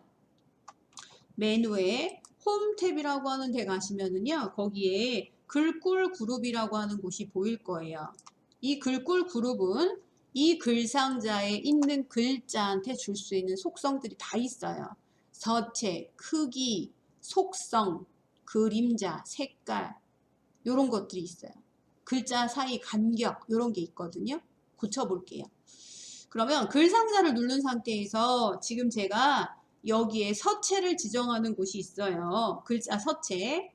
메뉴에 홈 탭이라고 하는 데 가시면은요. 거기에 글꼴 그룹이라고 하는 곳이 보일 거예요. 이 글꼴 그룹은 이 글상자에 있는 글자한테 줄 수 있는 속성들이 다 있어요. 서체, 크기, 속성, 그림자, 색깔 이런 것들이 있어요. 글자 사이 간격 이런 게 있거든요. 고쳐볼게요. 그러면 글상자를 누른 상태에서 지금 제가 여기에 서체를 지정하는 곳이 있어요. 글자 서체.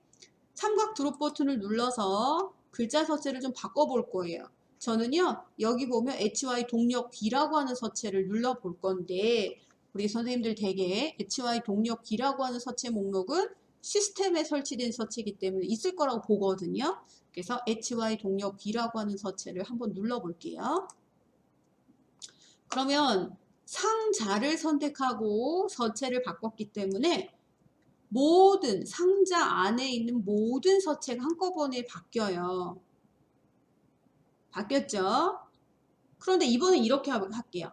삼각 드롭 버튼을 눌러서 글자 서체를 좀 바꿔볼 거예요. 저는요 여기 보면 HY 동력 B라고 하는 서체를 눌러볼 건데 우리 선생님들 대개 HY 동력 B라고 하는 서체 목록은 시스템에 설치된 서체이기 때문에 있을 거라고 보거든요. 그래서 HY 동력 B라고 하는 서체를 한번 눌러볼게요. 그러면 상자를 선택하고 서체를 바꿨기 때문에 모든 상자 안에 있는 모든 서체가 한꺼번에 바뀌어요. 바뀌었죠? 그런데 이번엔 이렇게 할게요.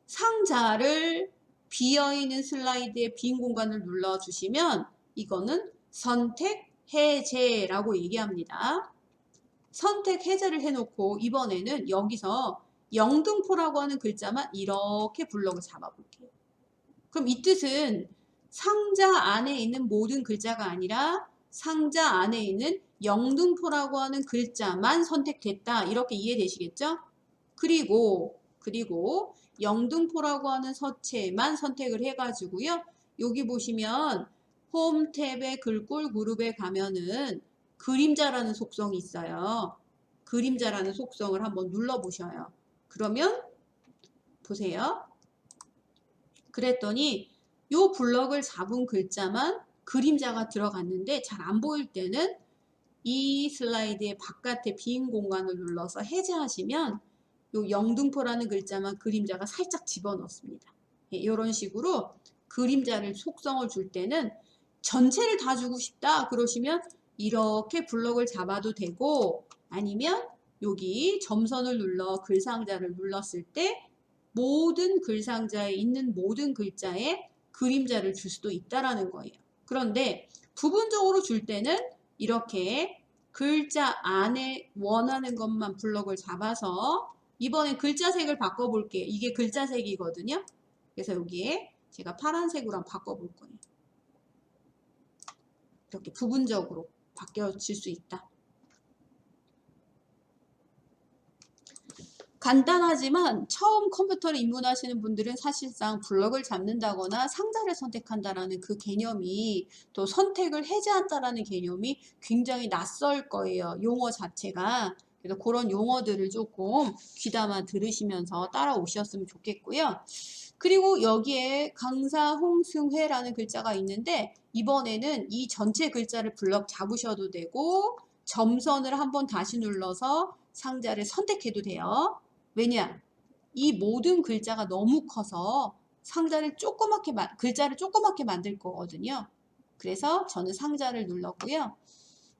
상자를 비어있는 슬라이드의 빈 공간을 눌러주시면 이거는 선택 해제라고 얘기합니다. 선택 해제를 해놓고 이번에는 여기서 영등포라고 하는 글자만 이렇게 블럭을 잡아볼게요. 그럼 이 뜻은 상자 안에 있는 모든 글자가 아니라 상자 안에 있는 영등포라고 하는 글자만 선택됐다. 이렇게 이해되시겠죠? 그리고 영등포라고 하는 서체만 선택을 해가지고요. 여기 보시면 홈 탭의 글꼴 그룹에 가면은 그림자라는 속성이 있어요. 그림자라는 속성을 한번 눌러보셔요. 그러면 보세요. 그랬더니 요 블럭을 잡은 글자만 그림자가 들어갔는데 잘 안 보일 때는 이 슬라이드의 바깥에 빈 공간을 눌러서 해제하시면 요 영등포라는 글자만 그림자가 살짝 집어넣습니다. 이런 식으로 그림자를 속성을 줄 때는 전체를 다 주고 싶다 그러시면 이렇게 블럭을 잡아도 되고 아니면 여기 점선을 눌러 글상자를 눌렀을 때 모든 글상자에 있는 모든 글자에 그림자를 줄 수도 있다라는 거예요. 그런데 부분적으로 줄 때는 이렇게 글자 안에 원하는 것만 블럭을 잡아서 이번엔 글자색을 바꿔볼게요. 이게 글자색이거든요. 그래서 여기에 제가 파란색으로 한번 바꿔볼 거예요. 이렇게 부분적으로 바뀌어질 수 있다. 간단하지만 처음 컴퓨터를 입문하시는 분들은 사실상 블럭을 잡는다거나 상자를 선택한다라는 그 개념이 또 선택을 해제한다라는 개념이 굉장히 낯설 거예요. 용어 자체가. 그래서 그런 용어들을 조금 귀담아 들으시면서 따라오셨으면 좋겠고요. 그리고 여기에 강사 홍승회라는 글자가 있는데 이번에는 이 전체 글자를 블럭 잡으셔도 되고 점선을 한번 다시 눌러서 상자를 선택해도 돼요. 왜냐? 이 모든 글자가 너무 커서 상자를 글자를 조그맣게 만들 거거든요. 그래서 저는 상자를 눌렀고요.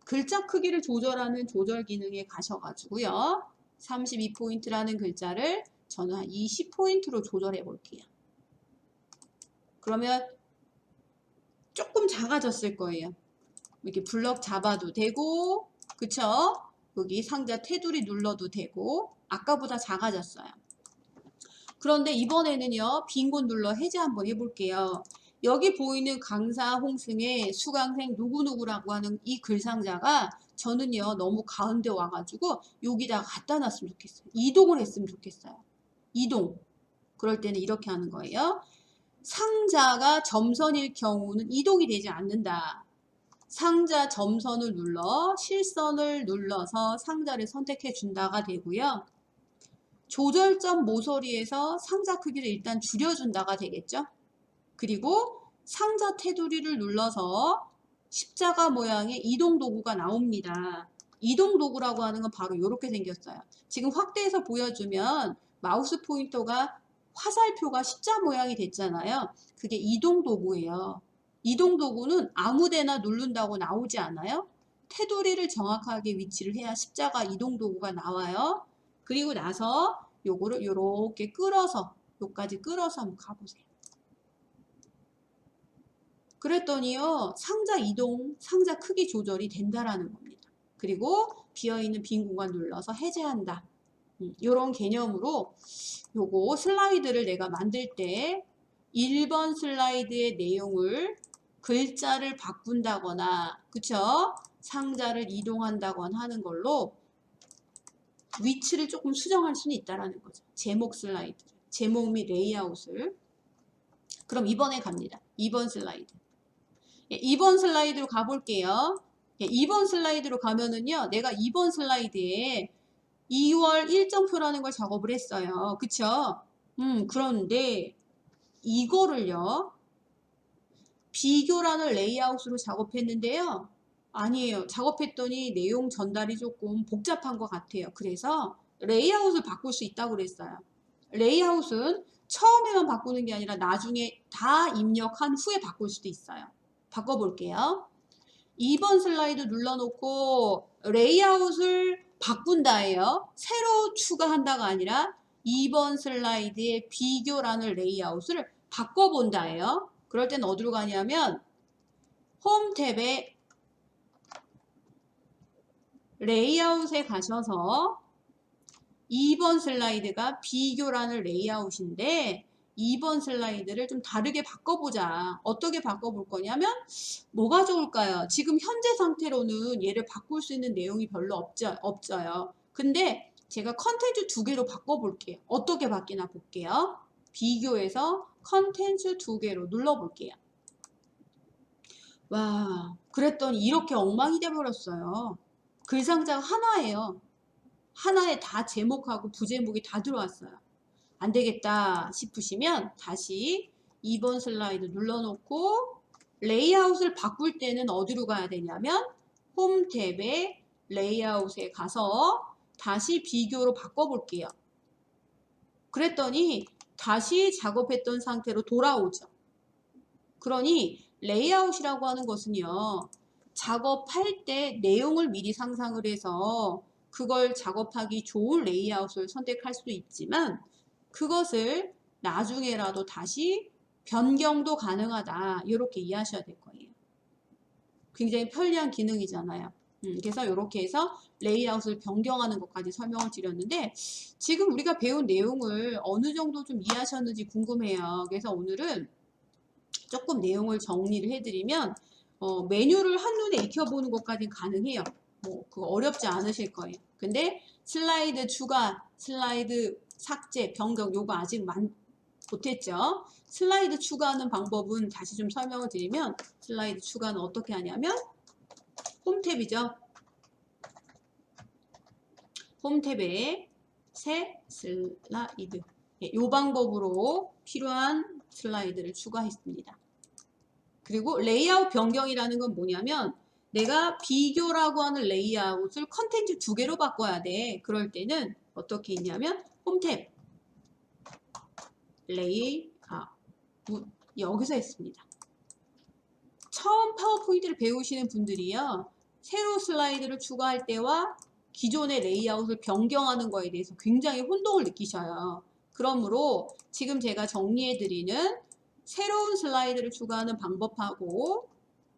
글자 크기를 조절하는 조절 기능에 가셔가지고요. 32포인트라는 글자를 저는 한 20포인트로 조절해 볼게요. 그러면 조금 작아졌을 거예요. 이렇게 블럭 잡아도 되고, 그쵸? 여기 상자 테두리 눌러도 되고, 아까보다 작아졌어요. 그런데 이번에는요, 빈 곳 눌러 해제 한번 해볼게요. 여기 보이는 강사 홍승의 수강생 누구누구라고 하는 이 글상자가 저는요, 너무 가운데 와가지고 여기다가 갖다 놨으면 좋겠어요. 이동을 했으면 좋겠어요. 이동. 그럴 때는 이렇게 하는 거예요. 상자가 점선일 경우는 이동이 되지 않는다. 상자 점선을 눌러 실선을 눌러서 상자를 선택해 준다가 되고요. 조절점 모서리에서 상자 크기를 일단 줄여준다가 되겠죠. 그리고 상자 테두리를 눌러서 십자가 모양의 이동 도구가 나옵니다. 이동 도구라고 하는 건 바로 이렇게 생겼어요. 지금 확대해서 보여주면 마우스 포인터가 화살표가 십자 모양이 됐잖아요. 그게 이동 도구예요. 이동 도구는 아무데나 누른다고 나오지 않아요. 테두리를 정확하게 위치를 해야 십자가 이동 도구가 나와요. 그리고 나서 요거를 요렇게 끌어서 요까지 끌어서 한번 가보세요. 그랬더니요, 상자 이동, 상자 크기 조절이 된다라는 겁니다. 그리고 비어있는 빈 공간 눌러서 해제한다. 이런 개념으로 요거 슬라이드를 내가 만들 때 1번 슬라이드의 내용을 글자를 바꾼다거나 그쵸? 상자를 이동한다거나 하는 걸로 위치를 조금 수정할 수는 있다라는 거죠. 제목 슬라이드, 제목 및 레이아웃을. 그럼 2번에 갑니다. 2번 슬라이드. 2번 슬라이드로 가볼게요. 2번 슬라이드로 가면은요, 내가 2번 슬라이드에 2월 일정표라는 걸 작업을 했어요. 그쵸? 그런데 이거를요, 비교라는 레이아웃으로 작업했는데요. 아니에요. 작업했더니 내용 전달이 조금 복잡한 것 같아요. 그래서 레이아웃을 바꿀 수 있다고 그랬어요. 레이아웃은 처음에만 바꾸는 게 아니라 나중에 다 입력한 후에 바꿀 수도 있어요. 바꿔볼게요. 2번 슬라이드 눌러놓고 레이아웃을 바꾼다예요. 새로 추가한다가 아니라 2번 슬라이드의 비교라는 레이아웃을 바꿔본다예요. 그럴 땐 어디로 가냐면 홈 탭에 레이아웃에 가셔서 2번 슬라이드가 비교라는 레이아웃인데 2번 슬라이드를 좀 다르게 바꿔보자. 어떻게 바꿔볼 거냐면 뭐가 좋을까요? 지금 현재 상태로는 얘를 바꿀 수 있는 내용이 별로 없어요. 근데 제가 컨텐츠 2개로 바꿔볼게요. 어떻게 바뀌나 볼게요. 비교해서 컨텐츠 2개로 눌러볼게요. 와, 그랬더니 이렇게 엉망이 돼버렸어요. 글상자가 하나예요. 하나에 다 제목하고 부제목이 다 들어왔어요. 안 되겠다 싶으시면 다시 2번 슬라이드 눌러놓고 레이아웃을 바꿀 때는 어디로 가야 되냐면 홈 탭에 레이아웃에 가서 다시 비교로 바꿔볼게요. 그랬더니 다시 작업했던 상태로 돌아오죠. 그러니 레이아웃이라고 하는 것은요. 작업할 때 내용을 미리 상상을 해서 그걸 작업하기 좋은 레이아웃을 선택할 수도 있지만 그것을 나중에라도 다시 변경도 가능하다. 이렇게 이해하셔야 될 거예요. 굉장히 편리한 기능이잖아요. 그래서 이렇게 해서 레이아웃을 변경하는 것까지 설명을 드렸는데 지금 우리가 배운 내용을 어느 정도 좀 이해하셨는지 궁금해요. 그래서 오늘은 조금 내용을 정리를 해드리면 메뉴를 한눈에 익혀보는 것까지는 가능해요. 뭐 그거 어렵지 않으실 거예요. 근데 슬라이드 추가, 슬라이드 삭제, 변경 요거 아직 못했죠. 슬라이드 추가하는 방법은 다시 좀 설명을 드리면 슬라이드 추가는 어떻게 하냐면 홈 탭이죠. 홈 탭에 새 슬라이드 이 방법으로 필요한 슬라이드를 추가했습니다. 그리고 레이아웃 변경이라는 건 뭐냐면 내가 비교라고 하는 레이아웃을 컨텐츠 2개로 바꿔야 돼. 그럴 때는 어떻게 있냐면 홈 탭 레이아웃 여기서 했습니다. 처음 파워포인트를 배우시는 분들이요. 새로 슬라이드를 추가할 때와 기존의 레이아웃을 변경하는 거에 대해서 굉장히 혼동을 느끼셔요. 그러므로 지금 제가 정리해드리는 새로운 슬라이드를 추가하는 방법하고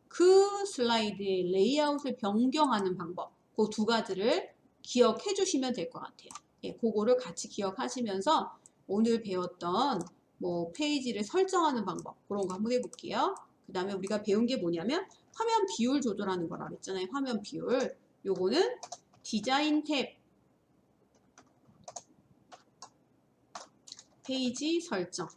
그 슬라이드의 레이아웃을 변경하는 방법 그 두 가지를 기억해 주시면 될 것 같아요. 예, 그거를 같이 기억하시면서 오늘 배웠던 뭐 페이지를 설정하는 방법 그런 거 한번 해볼게요. 그 다음에 우리가 배운 게 뭐냐면 화면 비율 조절하는 거라 그랬잖아요. 화면 비율 요거는 디자인 탭 페이지 설정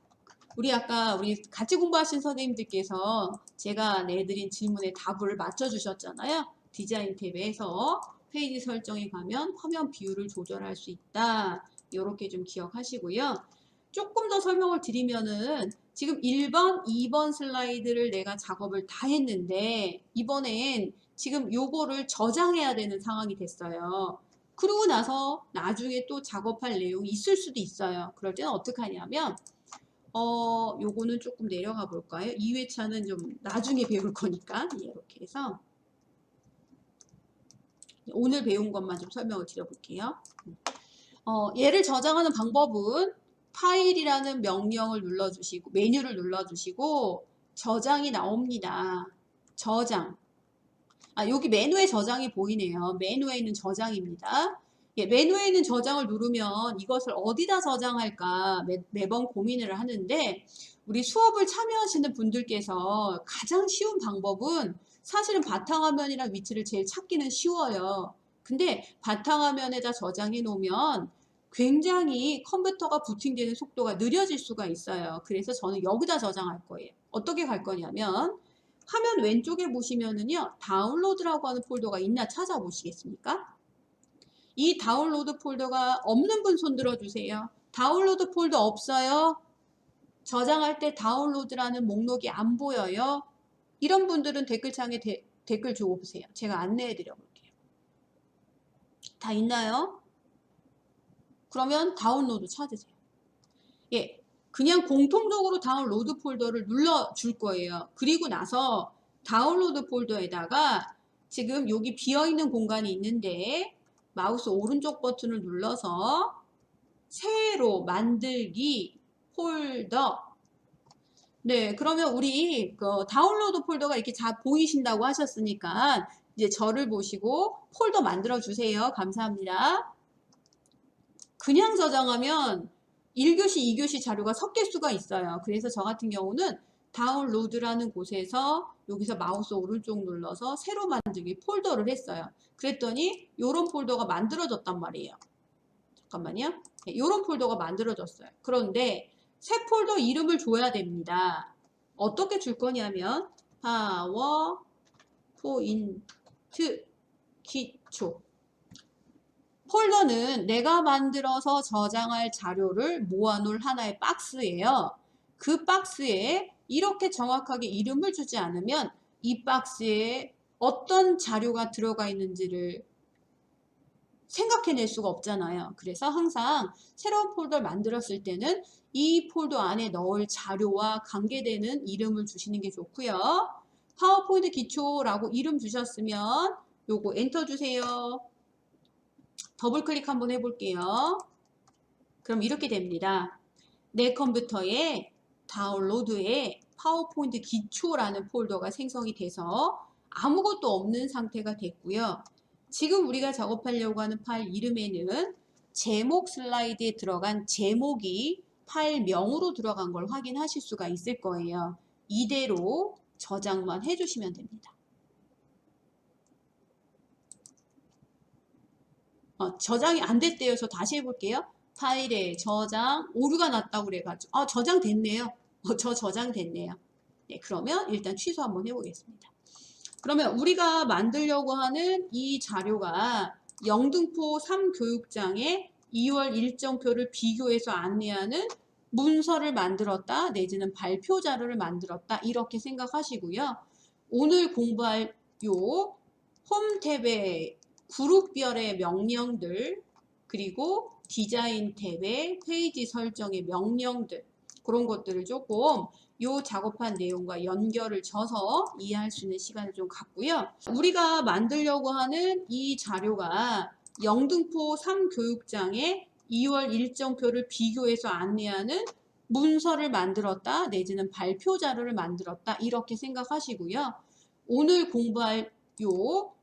우리 아까 우리 같이 공부하신 선생님들께서 제가 내드린 질문에 답을 맞춰주셨잖아요. 디자인 탭에서 페이지 설정에 가면 화면 비율을 조절할 수 있다. 이렇게 좀 기억하시고요. 조금 더 설명을 드리면은 지금 1번, 2번 슬라이드를 내가 작업을 다 했는데 이번엔 지금 요거를 저장해야 되는 상황이 됐어요. 그러고 나서 나중에 또 작업할 내용이 있을 수도 있어요. 그럴 때는 어떻게 하냐면 요거는 조금 내려가 볼까요? 2회차는 좀 나중에 배울 거니까 이렇게 해서 오늘 배운 것만 좀 설명을 드려볼게요. 얘를 저장하는 방법은 파일이라는 명령을 눌러주시고 메뉴를 눌러주시고 저장이 나옵니다. 저장. 여기 메뉴에 저장이 보이네요. 메뉴에 있는 저장입니다. 예, 메뉴에 있는 저장을 누르면 이것을 어디다 저장할까 매번 고민을 하는데 우리 수업을 참여하시는 분들께서 가장 쉬운 방법은 사실은 바탕화면이랑 위치를 제일 찾기는 쉬워요. 근데 바탕화면에다 저장해 놓으면 굉장히 컴퓨터가 부팅되는 속도가 느려질 수가 있어요. 그래서 저는 여기다 저장할 거예요. 어떻게 갈 거냐면 화면 왼쪽에 보시면은요, 다운로드라고 하는 폴더가 있나 찾아보시겠습니까? 이 다운로드 폴더가 없는 분 손 들어주세요. 다운로드 폴더 없어요? 저장할 때 다운로드라는 목록이 안 보여요? 이런 분들은 댓글창에 댓글 줘보세요. 제가 안내해 드려 볼게요. 다 있나요? 그러면 다운로드 찾으세요. 예, 그냥 공통적으로 다운로드 폴더를 눌러줄 거예요. 그리고 나서 다운로드 폴더에다가 지금 여기 비어있는 공간이 있는데 마우스 오른쪽 버튼을 눌러서 새로 만들기 폴더. 네, 그러면 우리 그 다운로드 폴더가 이렇게 잘 보이신다고 하셨으니까 이제 저를 보시고 폴더 만들어 주세요. 감사합니다. 그냥 저장하면 1교시, 2교시 자료가 섞일 수가 있어요. 그래서 저 같은 경우는 다운로드라는 곳에서 여기서 마우스 오른쪽 눌러서 새로 만들기 폴더를 했어요. 그랬더니 이런 폴더가 만들어졌단 말이에요. 잠깐만요. 네, 이런 폴더가 만들어졌어요. 그런데 새 폴더 이름을 줘야 됩니다. 어떻게 줄 거냐면 파워포인트 기초. 폴더는 내가 만들어서 저장할 자료를 모아놓을 하나의 박스예요. 그 박스에 이렇게 정확하게 이름을 주지 않으면 이 박스에 어떤 자료가 들어가 있는지를 생각해낼 수가 없잖아요. 그래서 항상 새로운 폴더를 만들었을 때는 이 폴더 안에 넣을 자료와 관계되는 이름을 주시는 게 좋고요. 파워포인트 기초라고 이름 주셨으면 요거 엔터 주세요. 더블 클릭 한번 해볼게요. 그럼 이렇게 됩니다. 내 컴퓨터에 다운로드에 파워포인트 기초라는 폴더가 생성이 돼서 아무것도 없는 상태가 됐고요. 지금 우리가 작업하려고 하는 파일 이름에는 제목 슬라이드에 들어간 제목이 파일명으로 들어간 걸 확인하실 수가 있을 거예요. 이대로 저장만 해주시면 됩니다. 저장이 안 됐대요. 저 다시 해볼게요. 파일에 저장 오류가 났다고 그래가지고 저장됐네요. 저 저장됐네요. 네, 그러면 일단 취소 한번 해보겠습니다. 그러면 우리가 만들려고 하는 이 자료가 영등포 3교육장의 2월 일정표를 비교해서 안내하는 문서를 만들었다 내지는 발표 자료를 만들었다 이렇게 생각하시고요. 오늘 공부할 요 홈 탭의 그룹별의 명령들 그리고 디자인 탭의 페이지 설정의 명령들 그런 것들을 조금 요 작업한 내용과 연결을 져서 이해할 수 있는 시간을 좀 갖고요. 우리가 만들려고 하는 이 자료가 영등포 3교육장의 2월 일정표를 비교해서 안내하는 문서를 만들었다 내지는 발표 자료를 만들었다 이렇게 생각하시고요. 오늘 공부할 요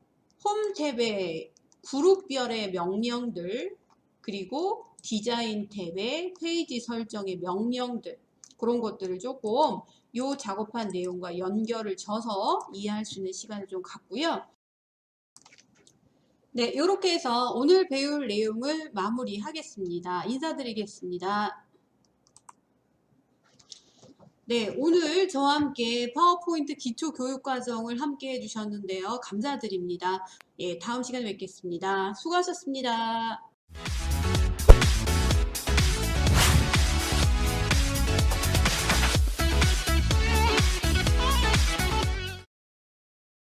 홈 탭의 그룹별의 명령들 그리고 디자인 탭의 페이지 설정의 명령들 그런 것들을 조금 요 작업한 내용과 연결을 져서 이해할 수 있는 시간을 좀 갖고요. 네, 이렇게 해서 오늘 배울 내용을 마무리하겠습니다. 인사드리겠습니다. 네, 오늘 저와 함께 파워포인트 기초 교육 과정을 함께 해주셨는데요. 감사드립니다. 예, 다음 시간에 뵙겠습니다. 수고하셨습니다.